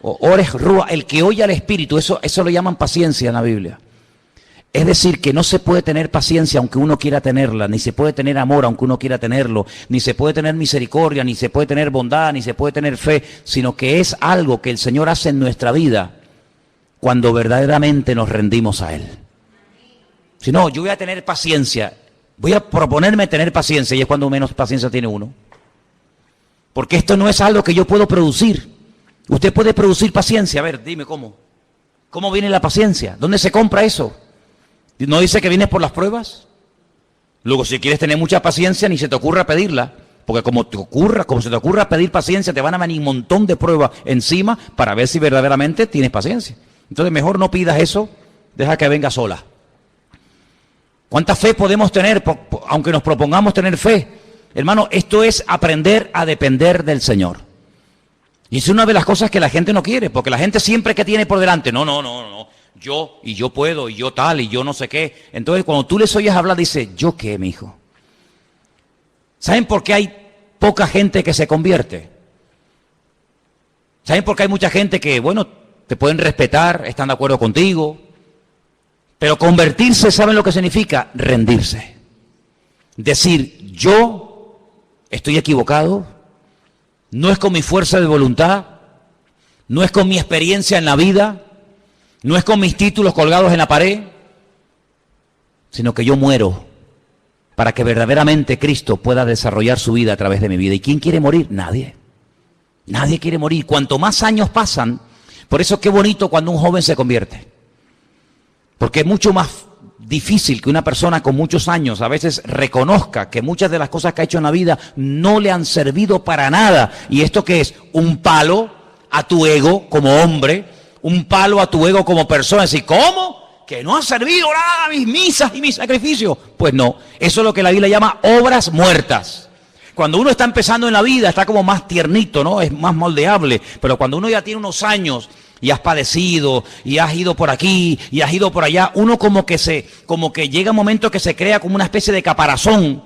o orej ruaj, el que oye al espíritu, eso lo llaman paciencia en la Biblia. Es decir, que no se puede tener paciencia aunque uno quiera tenerla, ni se puede tener amor aunque uno quiera tenerlo, ni se puede tener misericordia, ni se puede tener bondad, ni se puede tener fe, sino que es algo que el Señor hace en nuestra vida cuando verdaderamente nos rendimos a Él. Si no, yo voy a tener paciencia, voy a proponerme tener paciencia, y es cuando menos paciencia tiene uno. Porque esto no es algo que yo puedo producir. Usted puede producir paciencia. A ver, dime cómo. ¿Cómo viene la paciencia? ¿Dónde se compra eso? ¿No dice que viene por las pruebas? Luego, si quieres tener mucha paciencia, ni se te ocurra pedirla. Porque como se te ocurra pedir paciencia, te van a venir un montón de pruebas encima para ver si verdaderamente tienes paciencia. Entonces, mejor no pidas eso, deja que venga sola. ¿Cuánta fe podemos tener, aunque nos propongamos tener fe? Hermano, esto es aprender a depender del Señor. Y es una de las cosas que la gente no quiere, porque la gente siempre que tiene por delante, no, yo puedo, y yo tal, y yo no sé qué. Entonces, cuando tú les oyes hablar, dice, ¿yo qué, mijo? ¿Saben por qué hay poca gente que se convierte? ¿Saben por qué hay mucha gente que, bueno, te pueden respetar, están de acuerdo contigo? Pero convertirse, ¿saben lo que significa? Rendirse. Decir, yo estoy equivocado, no es con mi fuerza de voluntad, no es con mi experiencia en la vida, no es con mis títulos colgados en la pared, sino que yo muero para que verdaderamente Cristo pueda desarrollar su vida a través de mi vida. ¿Y quién quiere morir? Nadie. Nadie quiere morir. Cuanto más años pasan, por eso qué bonito cuando un joven se convierte. Porque es mucho más difícil que una persona con muchos años a veces reconozca que muchas de las cosas que ha hecho en la vida no le han servido para nada. ¿Y esto qué es? Un palo a tu ego como hombre, un palo a tu ego como persona. Es decir, ¿cómo? ¿Que no ha servido nada a mis misas y mis sacrificios? Pues no, eso es lo que la Biblia llama obras muertas. Cuando uno está empezando en la vida está como más tiernito, ¿no? Es más moldeable, pero cuando uno ya tiene unos años y has padecido, y has ido por aquí, y has ido por allá, uno como que llega un momento que se crea como una especie de caparazón,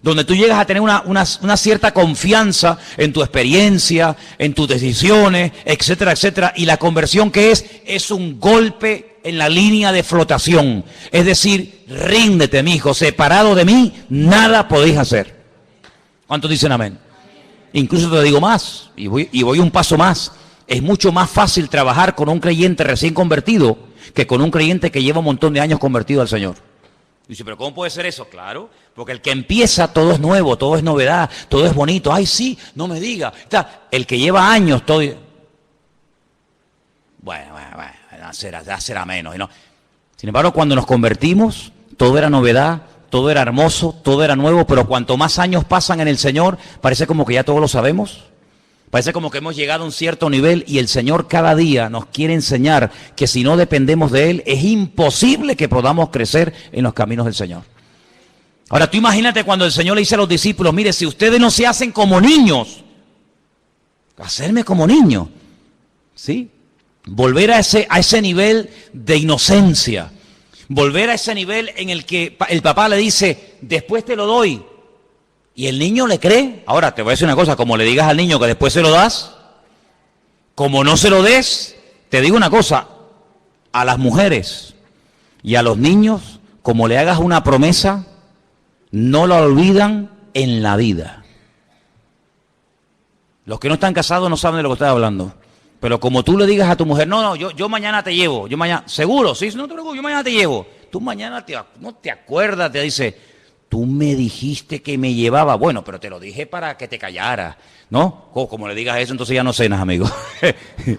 donde tú llegas a tener una cierta confianza en tu experiencia, en tus decisiones, etcétera, etcétera. Y la conversión, ¿qué es? Es un golpe en la línea de flotación. Es decir, ríndete, mi hijo, separado de mí, nada podéis hacer. ¿Cuántos dicen amén? Incluso te digo más, y voy un paso más. Es mucho más fácil trabajar con un creyente recién convertido que con un creyente que lleva un montón de años convertido al Señor. Dice, pero ¿cómo puede ser eso? Claro, porque el que empieza todo es nuevo, todo es novedad, todo es bonito. Ay, sí, no me diga. El que lleva años, todo... Bueno, ya será menos. ¿No? Sin embargo, cuando nos convertimos, todo era novedad, todo era hermoso, todo era nuevo, pero cuanto más años pasan en el Señor, parece como que ya todo lo sabemos. Parece como que hemos llegado a un cierto nivel y el Señor cada día nos quiere enseñar que si no dependemos de Él, es imposible que podamos crecer en los caminos del Señor. Ahora, tú imagínate cuando el Señor le dice a los discípulos, mire, si ustedes no se hacen como niños, hacerme como niño, ¿sí? Volver a ese nivel de inocencia, volver a ese nivel en el que el papá le dice, después te lo doy. Y el niño le cree. Ahora, te voy a decir una cosa, como le digas al niño que después se lo das, como no se lo des, te digo una cosa, a las mujeres y a los niños, como le hagas una promesa, no la olvidan en la vida. Los que no están casados no saben de lo que estoy hablando. Pero como tú le digas a tu mujer, no, yo mañana te llevo, yo mañana, seguro, sí, no te preocupes, yo mañana te llevo. Tú mañana no te acuerdas, te dice... Tú me dijiste que me llevaba, bueno, pero te lo dije para que te callaras, ¿no? Como le digas eso, entonces ya no cenas, amigo.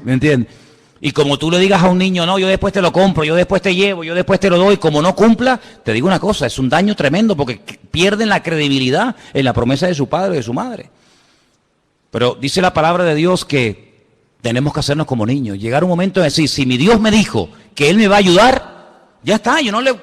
¿Me entiendes? Y como tú le digas a un niño, no, yo después te lo compro, yo después te llevo, yo después te lo doy, como no cumpla, te digo una cosa, es un daño tremendo porque pierden la credibilidad en la promesa de su padre o de su madre. Pero dice la palabra de Dios que tenemos que hacernos como niños, llegar un momento de decir, si mi Dios me dijo que Él me va a ayudar, ya está,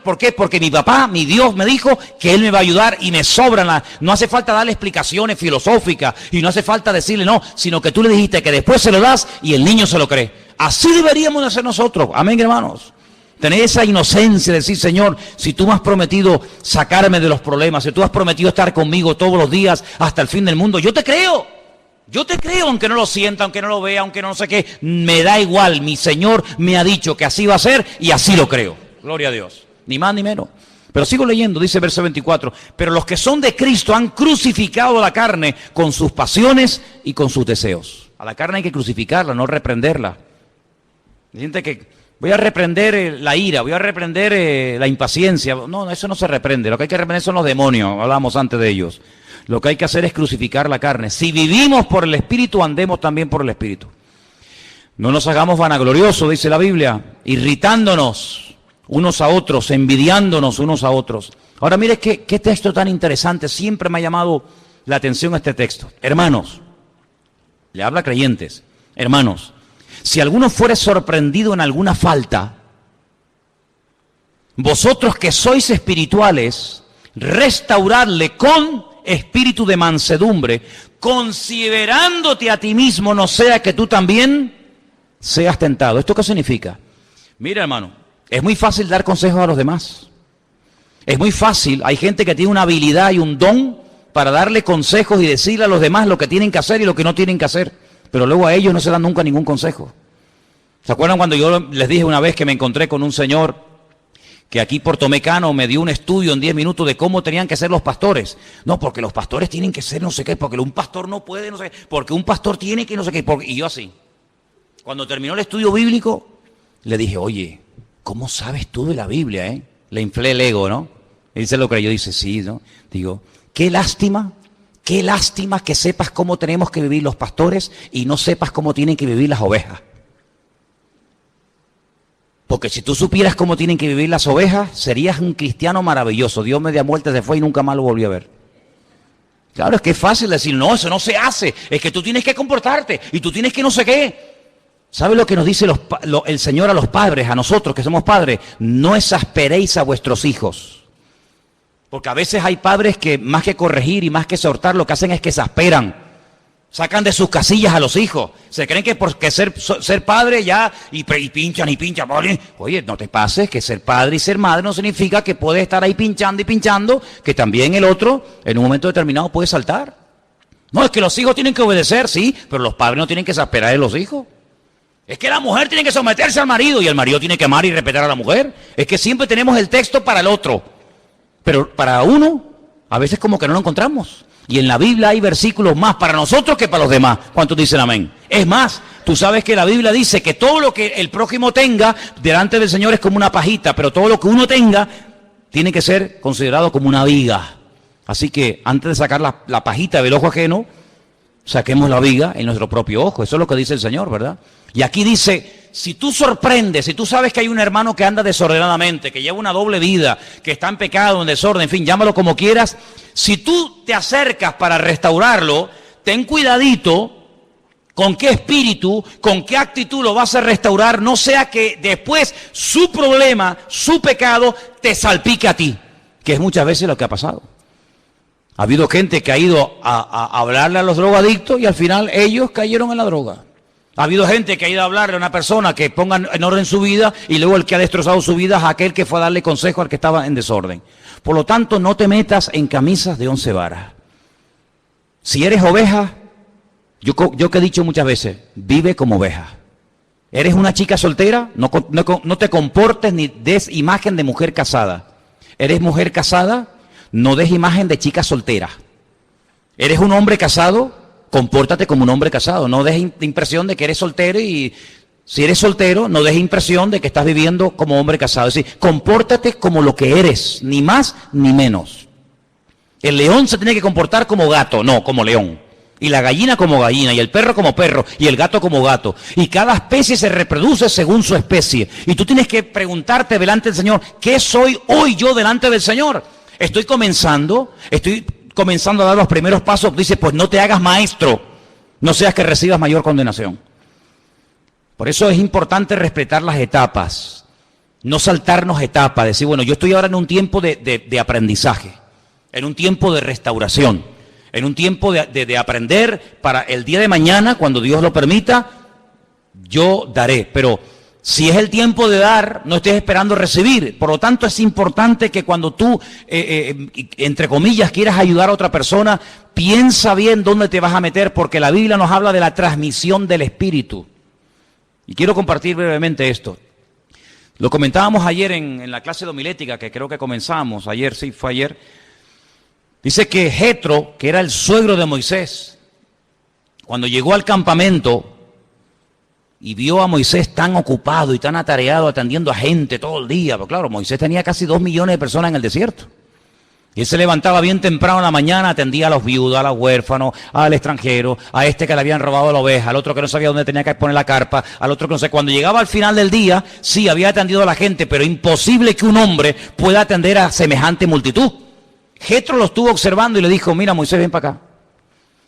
¿por qué? Porque mi papá, mi Dios me dijo que Él me va a ayudar y me sobran no hace falta darle explicaciones filosóficas y no hace falta decirle no, sino que tú le dijiste que después se lo das y el niño se lo cree. Así deberíamos de hacer nosotros, amén, hermanos. Tener esa inocencia de decir, Señor, si tú me has prometido sacarme de los problemas, si tú has prometido estar conmigo todos los días hasta el fin del mundo, yo te creo. Yo te creo, aunque no lo sienta, aunque no lo vea, aunque no sé qué, me da igual, mi Señor me ha dicho que así va a ser y así lo creo. Gloria a Dios, ni más ni menos. Pero sigo leyendo, dice verso 24, pero los que son de Cristo han crucificado a la carne con sus pasiones y con sus deseos. A la carne hay que crucificarla, no reprenderla. Siente que voy a reprender la ira, voy a reprender la impaciencia. No, eso no se reprende, lo que hay que reprender son los demonios, hablábamos antes de ellos. Lo que hay que hacer es crucificar la carne. Si vivimos por el Espíritu, andemos también por el Espíritu. No nos hagamos vanagloriosos, dice la Biblia, irritándonos unos a otros, envidiándonos unos a otros. Ahora mire qué texto tan interesante, siempre me ha llamado la atención este texto. Hermanos, le habla a creyentes, hermanos, si alguno fuere sorprendido en alguna falta, vosotros que sois espirituales, restauradle con espíritu de mansedumbre, considerándote a ti mismo, no sea que tú también seas tentado. ¿Esto qué significa? Mira, hermano, es muy fácil dar consejos a los demás. Es muy fácil, hay gente que tiene una habilidad y un don para darle consejos y decirle a los demás lo que tienen que hacer y lo que no tienen que hacer. Pero luego a ellos no se dan nunca ningún consejo. ¿Se acuerdan cuando yo les dije una vez que me encontré con un señor que aquí por Tomecano me dio un estudio en 10 minutos de cómo tenían que ser los pastores? No, porque los pastores tienen que ser no sé qué, porque un pastor no puede no sé qué, porque un pastor tiene que no sé qué. Y yo así. Cuando terminó el estudio bíblico, le dije, oye, ¿cómo sabes tú de la Biblia, Le inflé el ego, ¿no? Él se lo creyó, dice, sí, ¿no? Digo, qué lástima que sepas cómo tenemos que vivir los pastores y no sepas cómo tienen que vivir las ovejas. Porque si tú supieras cómo tienen que vivir las ovejas, serías un cristiano maravilloso. Dios media muerte se fue y nunca más lo volvió a ver. Claro, es que es fácil decir, no, eso no se hace. Es que tú tienes que comportarte y tú tienes que no sé qué. ¿Sabe lo que nos dice el Señor a los padres, a nosotros que somos padres? No exasperéis a vuestros hijos. Porque a veces hay padres que más que corregir y más que exhortar, lo que hacen es que exasperan. Sacan de sus casillas a los hijos. Se creen que porque ser padre ya, y pinchan y pinchan. Oye, no te pases, que ser padre y ser madre no significa que puedes estar ahí pinchando y pinchando, que también el otro en un momento determinado puede saltar. No, es que los hijos tienen que obedecer, sí, pero los padres no tienen que exasperar a los hijos. Es que la mujer tiene que someterse al marido y el marido tiene que amar y respetar a la mujer. Es que siempre tenemos el texto para el otro, pero para uno a veces como que no lo encontramos. Y en la Biblia hay versículos más para nosotros que para los demás. ¿Cuántos dicen amén? Es más, tú sabes que la Biblia dice que todo lo que el prójimo tenga delante del Señor es como una pajita, pero todo lo que uno tenga tiene que ser considerado como una viga. Así que antes de sacar la pajita del ojo ajeno, saquemos la viga en nuestro propio ojo. Eso es lo que dice el Señor, ¿verdad? Y aquí dice, si tú sorprendes, si tú sabes que hay un hermano que anda desordenadamente, que lleva una doble vida, que está en pecado, en desorden, en fin, llámalo como quieras, si tú te acercas para restaurarlo, ten cuidadito con qué espíritu, con qué actitud lo vas a restaurar, no sea que después su problema, su pecado, te salpique a ti, que es muchas veces lo que ha pasado. Ha habido gente que ha ido a hablarle a los drogadictos y al final ellos cayeron en la droga. Ha habido gente que ha ido a hablarle a una persona que ponga en orden su vida y luego el que ha destrozado su vida es aquel que fue a darle consejo al que estaba en desorden. Por lo tanto, no te metas en camisas de 11 varas. Si eres oveja, yo que he dicho muchas veces, vive como oveja. ¿Eres una chica soltera? No te comportes ni des imagen de mujer casada. ¿Eres mujer casada? No des imagen de chica soltera. ¿Eres un hombre casado? Compórtate como un hombre casado. No des impresión de que eres soltero y si eres soltero, no des impresión de que estás viviendo como hombre casado. Es decir, compórtate como lo que eres, ni más ni menos. El león se tiene que comportar como gato, no como león. Y la gallina como gallina, y el perro como perro, y el gato como gato. Y cada especie se reproduce según su especie. Y tú tienes que preguntarte delante del Señor, ¿qué soy hoy yo delante del Señor? Estoy comenzando a dar los primeros pasos. Dice, pues no te hagas maestro, no seas que recibas mayor condenación. Por eso es importante respetar las etapas, no saltarnos etapas, decir, bueno, yo estoy ahora en un tiempo de aprendizaje, en un tiempo de restauración, en un tiempo de aprender para el día de mañana, cuando Dios lo permita, yo daré, pero si es el tiempo de dar, no estés esperando recibir. Por lo tanto, es importante que cuando tú, entre comillas, quieras ayudar a otra persona, piensa bien dónde te vas a meter, porque la Biblia nos habla de la transmisión del Espíritu. Y quiero compartir brevemente esto. Lo comentábamos ayer en la clase de homilética, que creo que comenzamos, ayer, sí, fue ayer. Dice que Jetro, que era el suegro de Moisés, cuando llegó al campamento y vio a Moisés tan ocupado y tan atareado atendiendo a gente todo el día, porque claro, Moisés tenía casi 2 millones de personas en el desierto. Y él se levantaba bien temprano en la mañana, atendía a los viudos, a los huérfanos, al extranjero, a este que le habían robado la oveja, al otro que no sabía dónde tenía que poner la carpa, al otro que no sé. Cuando llegaba al final del día, sí, había atendido a la gente, pero imposible que un hombre pueda atender a semejante multitud. Jetro lo estuvo observando y le dijo, mira Moisés, ven para acá.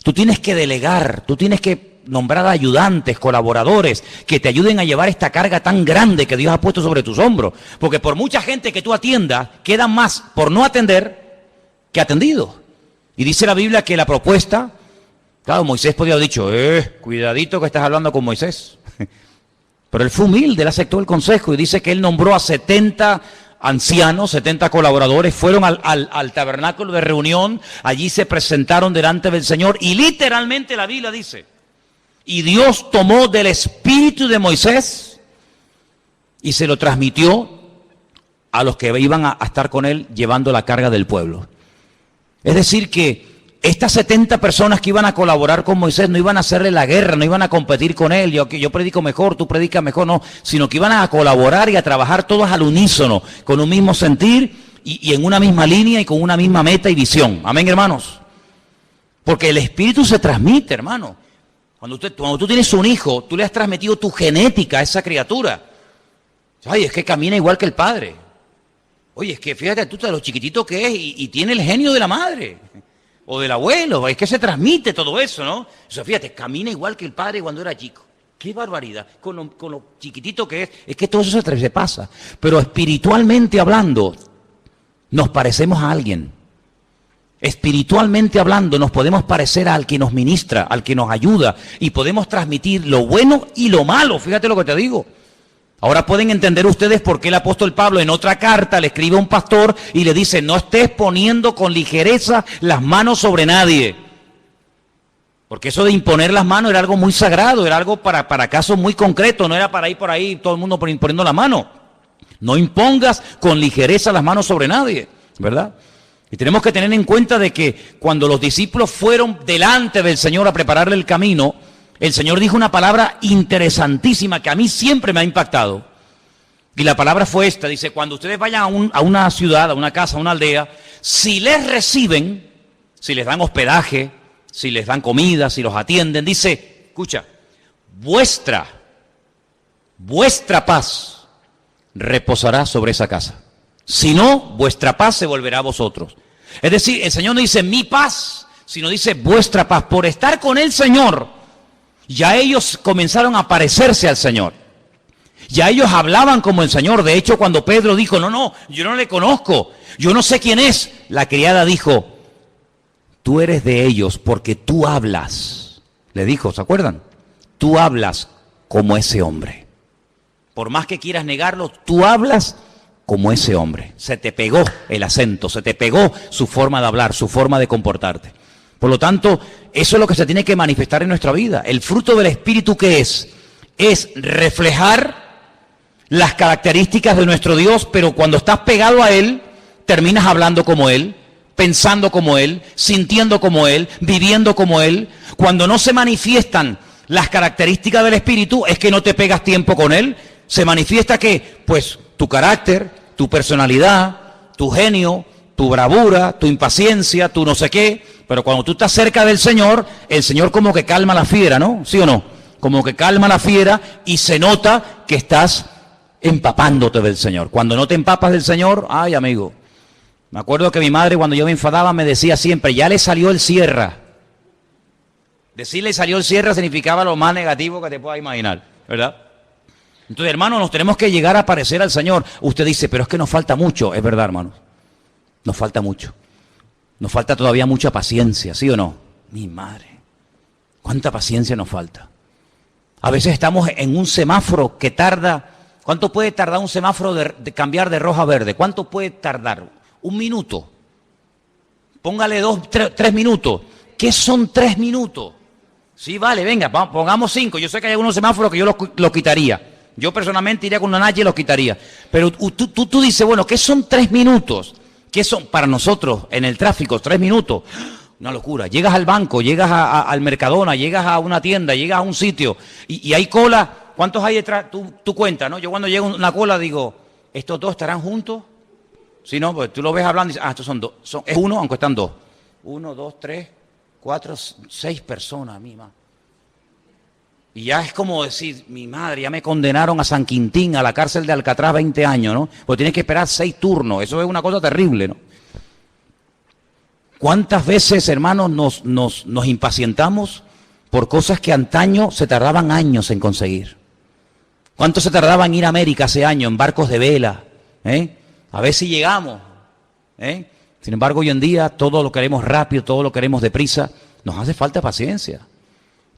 Tú tienes que delegar, tú tienes que nombrar ayudantes, colaboradores, que te ayuden a llevar esta carga tan grande que Dios ha puesto sobre tus hombros. Porque por mucha gente que tú atiendas, quedan más por no atender que atendido. Y dice la Biblia que la propuesta, claro, Moisés podría haber dicho, cuidadito que estás hablando con Moisés. Pero él fue humilde, él aceptó el consejo y dice que él nombró a 70 ancianos, 70 colaboradores, fueron al tabernáculo de reunión, allí se presentaron delante del Señor y literalmente la Biblia dice, y Dios tomó del espíritu de Moisés y se lo transmitió a los que iban a estar con él llevando la carga del pueblo. Es decir que estas 70 personas que iban a colaborar con Moisés no iban a hacerle la guerra, no iban a competir con él, yo predico mejor, tú predicas mejor, no, sino que iban a colaborar y a trabajar todos al unísono, con un mismo sentir y en una misma línea y con una misma meta y visión. Amén, hermanos. Porque el espíritu se transmite, hermano. Cuando tú tienes un hijo, tú le has transmitido tu genética a esa criatura. Ay, es que camina igual que el padre. Oye, es que fíjate tú de lo chiquitito que es y tiene el genio de la madre o del abuelo. Es que se transmite todo eso, ¿no? O sea, fíjate, camina igual que el padre cuando era chico. ¡Qué barbaridad! Con lo chiquitito que es que todo eso se pasa. Pero espiritualmente hablando, nos parecemos a alguien. espiritualmente hablando, nos podemos parecer al que nos ministra, al que nos ayuda, y podemos transmitir lo bueno y lo malo. Fíjate lo que te digo. Ahora pueden entender ustedes por qué el apóstol Pablo en otra carta le escribe a un pastor y le dice: no estés poniendo con ligereza las manos sobre nadie. Porque eso de imponer las manos era algo muy sagrado, era algo para casos muy concretos, no era para ir por ahí todo el mundo imponiendo la mano. No impongas con ligereza las manos sobre nadie, ¿verdad? Y tenemos que tener en cuenta de que cuando los discípulos fueron delante del Señor a prepararle el camino, el Señor dijo una palabra interesantísima que a mí siempre me ha impactado. Y la palabra fue esta, dice: cuando ustedes vayan a una ciudad, a una casa, a una aldea, si les reciben, si les dan hospedaje, si les dan comida, si los atienden, dice, escucha, vuestra paz reposará sobre esa casa. Si no, vuestra paz se volverá a vosotros. Es decir, el Señor no dice mi paz, sino dice vuestra paz. Por estar con el Señor, ya ellos comenzaron a parecerse al Señor. Ya ellos hablaban como el Señor. De hecho, cuando Pedro dijo, no, yo no le conozco, yo no sé quién es, la criada dijo, tú eres de ellos porque tú hablas. Le dijo, ¿se acuerdan? Tú hablas como ese hombre. Por más que quieras negarlo, tú hablas como ese hombre. Se te pegó el acento, se te pegó su forma de hablar, su forma de comportarte. Por lo tanto, eso es lo que se tiene que manifestar en nuestra vida. El fruto del Espíritu, ¿qué es? Es reflejar las características de nuestro Dios, pero cuando estás pegado a Él, terminas hablando como Él, pensando como Él, sintiendo como Él, viviendo como Él. Cuando no se manifiestan las características del Espíritu, es que no te pegas tiempo con Él. Se manifiesta que, pues, tu carácter, tu personalidad, tu genio, tu bravura, tu impaciencia, tu no sé qué. Pero cuando tú estás cerca del Señor, el Señor como que calma la fiera, ¿no? ¿Sí o no? Como que calma la fiera y se nota que estás empapándote del Señor. Cuando no te empapas del Señor, ay, amigo. Me acuerdo que mi madre, cuando yo me enfadaba, me decía siempre, ya le salió el Sierra. Decirle salió el Sierra significaba lo más negativo que te puedas imaginar, ¿verdad? Entonces, hermanos, nos tenemos que llegar a parecer al Señor. Usted dice, pero es que nos falta mucho. Es verdad, hermanos. Nos falta mucho. Nos falta todavía mucha paciencia, ¿sí o no? Mi madre. ¿Cuánta paciencia nos falta? A veces estamos en un semáforo que tarda. ¿Cuánto puede tardar un semáforo de cambiar de rojo a verde? ¿Cuánto puede tardar? 1 minuto. Póngale 3 minutos. ¿Qué son 3 minutos? Sí, vale, venga, pongamos 5. Yo sé que hay algunos semáforos que yo los quitaría. Yo personalmente iría con una Nacha y los quitaría. Pero tú dices, bueno, ¿qué son 3 minutos? ¿Qué son para nosotros en el tráfico 3 minutos? Una locura. Llegas al banco, llegas al Mercadona, llegas a una tienda, llegas a un sitio y hay cola. ¿Cuántos hay detrás? Tú cuentas, ¿no? Yo cuando llego a una cola digo, ¿estos dos estarán juntos? Si no, pues tú lo ves hablando y dices, estos son dos. Es uno, aunque están dos. 1, 2, 3, 4, 6 personas, mima. Y ya es como decir, mi madre, ya me condenaron a San Quintín, a la cárcel de Alcatraz 20 años, ¿no? Porque tienes que esperar 6 turnos. Eso es una cosa terrible, ¿no? ¿Cuántas veces, hermanos, nos impacientamos por cosas que antaño se tardaban años en conseguir? ¿Cuánto se tardaba en ir a América hace años, en barcos de vela? A ver si llegamos. Sin embargo, hoy en día todo lo queremos rápido, todo lo queremos deprisa. Nos hace falta paciencia.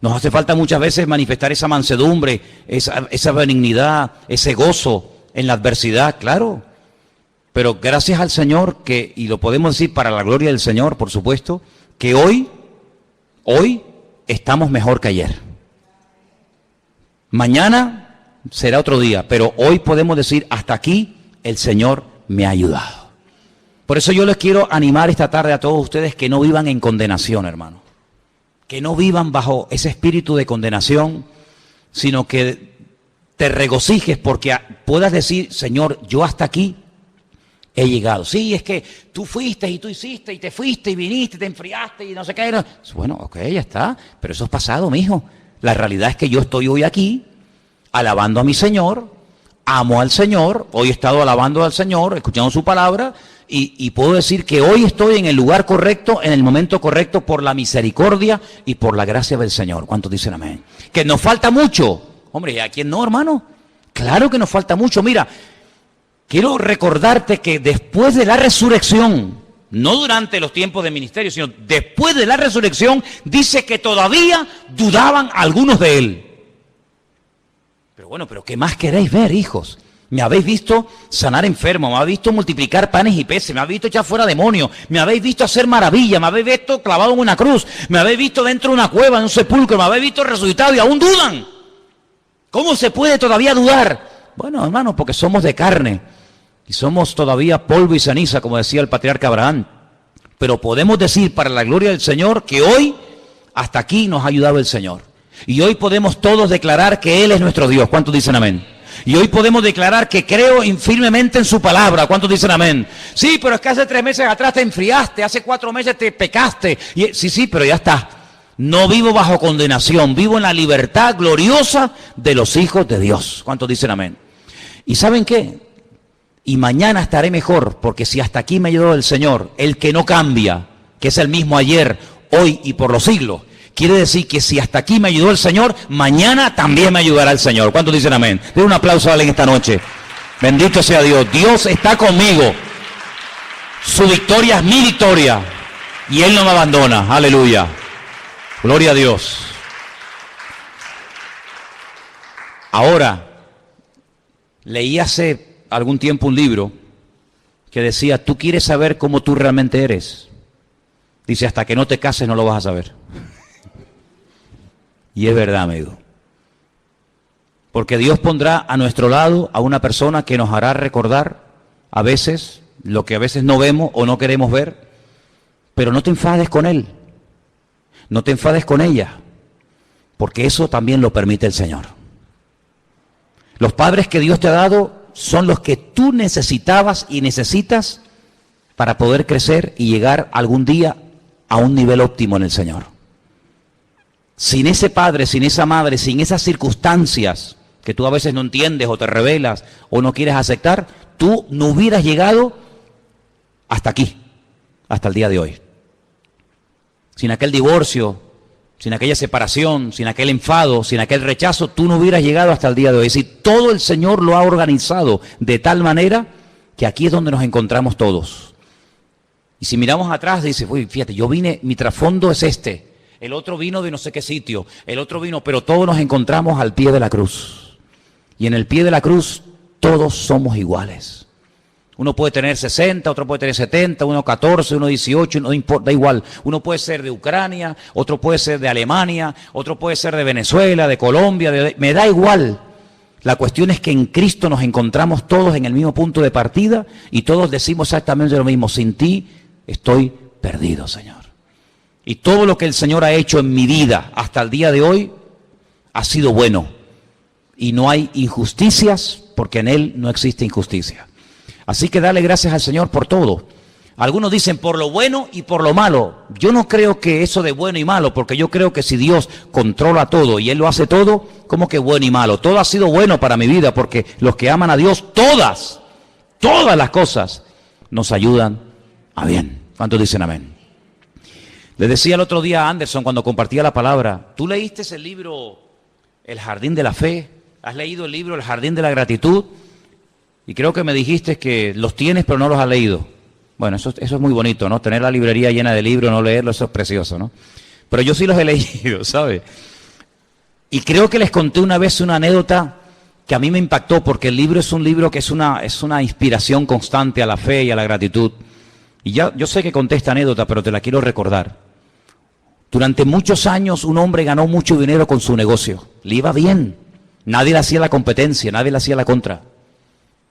Nos hace falta muchas veces manifestar esa mansedumbre, esa benignidad, ese gozo en la adversidad, claro. Pero gracias al Señor, y lo podemos decir para la gloria del Señor, por supuesto, que hoy estamos mejor que ayer. Mañana será otro día, pero hoy podemos decir, hasta aquí el Señor me ha ayudado. Por eso yo les quiero animar esta tarde a todos ustedes que no vivan en condenación, hermano. Que no vivan bajo ese espíritu de condenación, sino que te regocijes porque puedas decir, Señor, yo hasta aquí he llegado. Sí, es que tú fuiste y tú hiciste y te fuiste y viniste y te enfriaste y no sé qué. Bueno, ok, ya está, pero eso es pasado, mijo. La realidad es que yo estoy hoy aquí alabando a mi Señor, amo al Señor, hoy he estado alabando al Señor, escuchando su palabra. Y puedo decir que hoy estoy en el lugar correcto, en el momento correcto, por la misericordia y por la gracia del Señor. ¿Cuántos dicen amén? Que nos falta mucho. Hombre, ¿y a quién no, hermano? Claro que nos falta mucho. Mira, quiero recordarte que después de la resurrección, no durante los tiempos de ministerio, sino después de la resurrección, dice que todavía dudaban algunos de él. Pero bueno, ¿pero qué más queréis ver, hijos? Me habéis visto sanar enfermos, me habéis visto multiplicar panes y peces, me habéis visto echar fuera demonios, me habéis visto hacer maravillas, me habéis visto clavado en una cruz, me habéis visto dentro de una cueva, en un sepulcro, me habéis visto resucitado y aún dudan. ¿Cómo se puede todavía dudar? Bueno, hermano, porque somos de carne y somos todavía polvo y ceniza, como decía el patriarca Abraham. Pero podemos decir para la gloria del Señor que hoy hasta aquí nos ha ayudado el Señor. Y hoy podemos todos declarar que Él es nuestro Dios. ¿Cuántos dicen amén? Y hoy podemos declarar que creo firmemente en su palabra. ¿Cuántos dicen amén? Sí, pero es que hace 3 meses atrás te enfriaste, hace 4 meses te pecaste. Sí, pero ya está. No vivo bajo condenación, vivo en la libertad gloriosa de los hijos de Dios. ¿Cuántos dicen amén? ¿Y saben qué? Y mañana estaré mejor, porque si hasta aquí me ayudó el Señor, el que no cambia, que es el mismo ayer, hoy y por los siglos, quiere decir que si hasta aquí me ayudó el Señor, mañana también me ayudará el Señor. ¿Cuántos dicen amén? Den un aplauso a alguien esta noche. Bendito sea Dios. Dios está conmigo. Su victoria es mi victoria. Y Él no me abandona. Aleluya. Gloria a Dios. Ahora, leí hace algún tiempo un libro que decía, ¿tú quieres saber cómo tú realmente eres? Dice, hasta que no te cases no lo vas a saber. Y es verdad, amigo. Porque Dios pondrá a nuestro lado a una persona que nos hará recordar a veces lo que a veces no vemos o no queremos ver. Pero no te enfades con él. No te enfades con ella. Porque eso también lo permite el Señor. Los padres que Dios te ha dado son los que tú necesitabas y necesitas para poder crecer y llegar algún día a un nivel óptimo en el Señor. Sin ese padre, sin esa madre, sin esas circunstancias que tú a veces no entiendes o te rebelas o no quieres aceptar, tú no hubieras llegado hasta aquí, hasta el día de hoy. Sin aquel divorcio, sin aquella separación, sin aquel enfado, sin aquel rechazo, tú no hubieras llegado hasta el día de hoy. Es decir, todo el Señor lo ha organizado de tal manera que aquí es donde nos encontramos todos. Y si miramos atrás, dice, uy, fíjate, yo vine, mi trasfondo es este. El otro vino de no sé qué sitio, el otro vino, pero todos nos encontramos al pie de la cruz. Y en el pie de la cruz todos somos iguales. Uno puede tener 60, otro puede tener 70, uno 14, uno 18, no importa, da igual. Uno puede ser de Ucrania, otro puede ser de Alemania, otro puede ser de Venezuela, de Colombia, me da igual. La cuestión es que en Cristo nos encontramos todos en el mismo punto de partida y todos decimos exactamente lo mismo. Sin ti estoy perdido, Señor. Y todo lo que el Señor ha hecho en mi vida hasta el día de hoy ha sido bueno. Y no hay injusticias porque en Él no existe injusticia. Así que dale gracias al Señor por todo. Algunos dicen por lo bueno y por lo malo. Yo no creo que eso de bueno y malo, porque yo creo que si Dios controla todo y Él lo hace todo, ¿cómo que bueno y malo? Todo ha sido bueno para mi vida, porque los que aman a Dios, todas las cosas nos ayudan a bien. ¿Cuántos dicen amén? Le decía el otro día a Anderson cuando compartía la palabra, ¿tú leíste el libro El Jardín de la Fe? ¿Has leído el libro El Jardín de la Gratitud? Y creo que me dijiste que los tienes pero no los has leído. Bueno, eso es muy bonito, ¿no? Tener la librería llena de libros, no leerlo, eso es precioso, ¿no? Pero yo sí los he leído, ¿sabes? Y creo que les conté una vez una anécdota que a mí me impactó, porque el libro es un libro que es una inspiración constante a la fe y a la gratitud. Y yo sé que conté esta anécdota, pero te la quiero recordar. Durante muchos años un hombre ganó mucho dinero con su negocio. Le iba bien. Nadie le hacía la competencia, nadie le hacía la contra.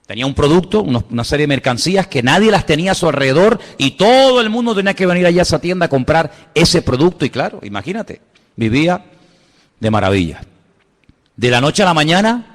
Tenía un producto, una serie de mercancías que nadie las tenía a su alrededor y todo el mundo tenía que venir allá a esa tienda a comprar ese producto. Y claro, imagínate, vivía de maravilla. De la noche a la mañana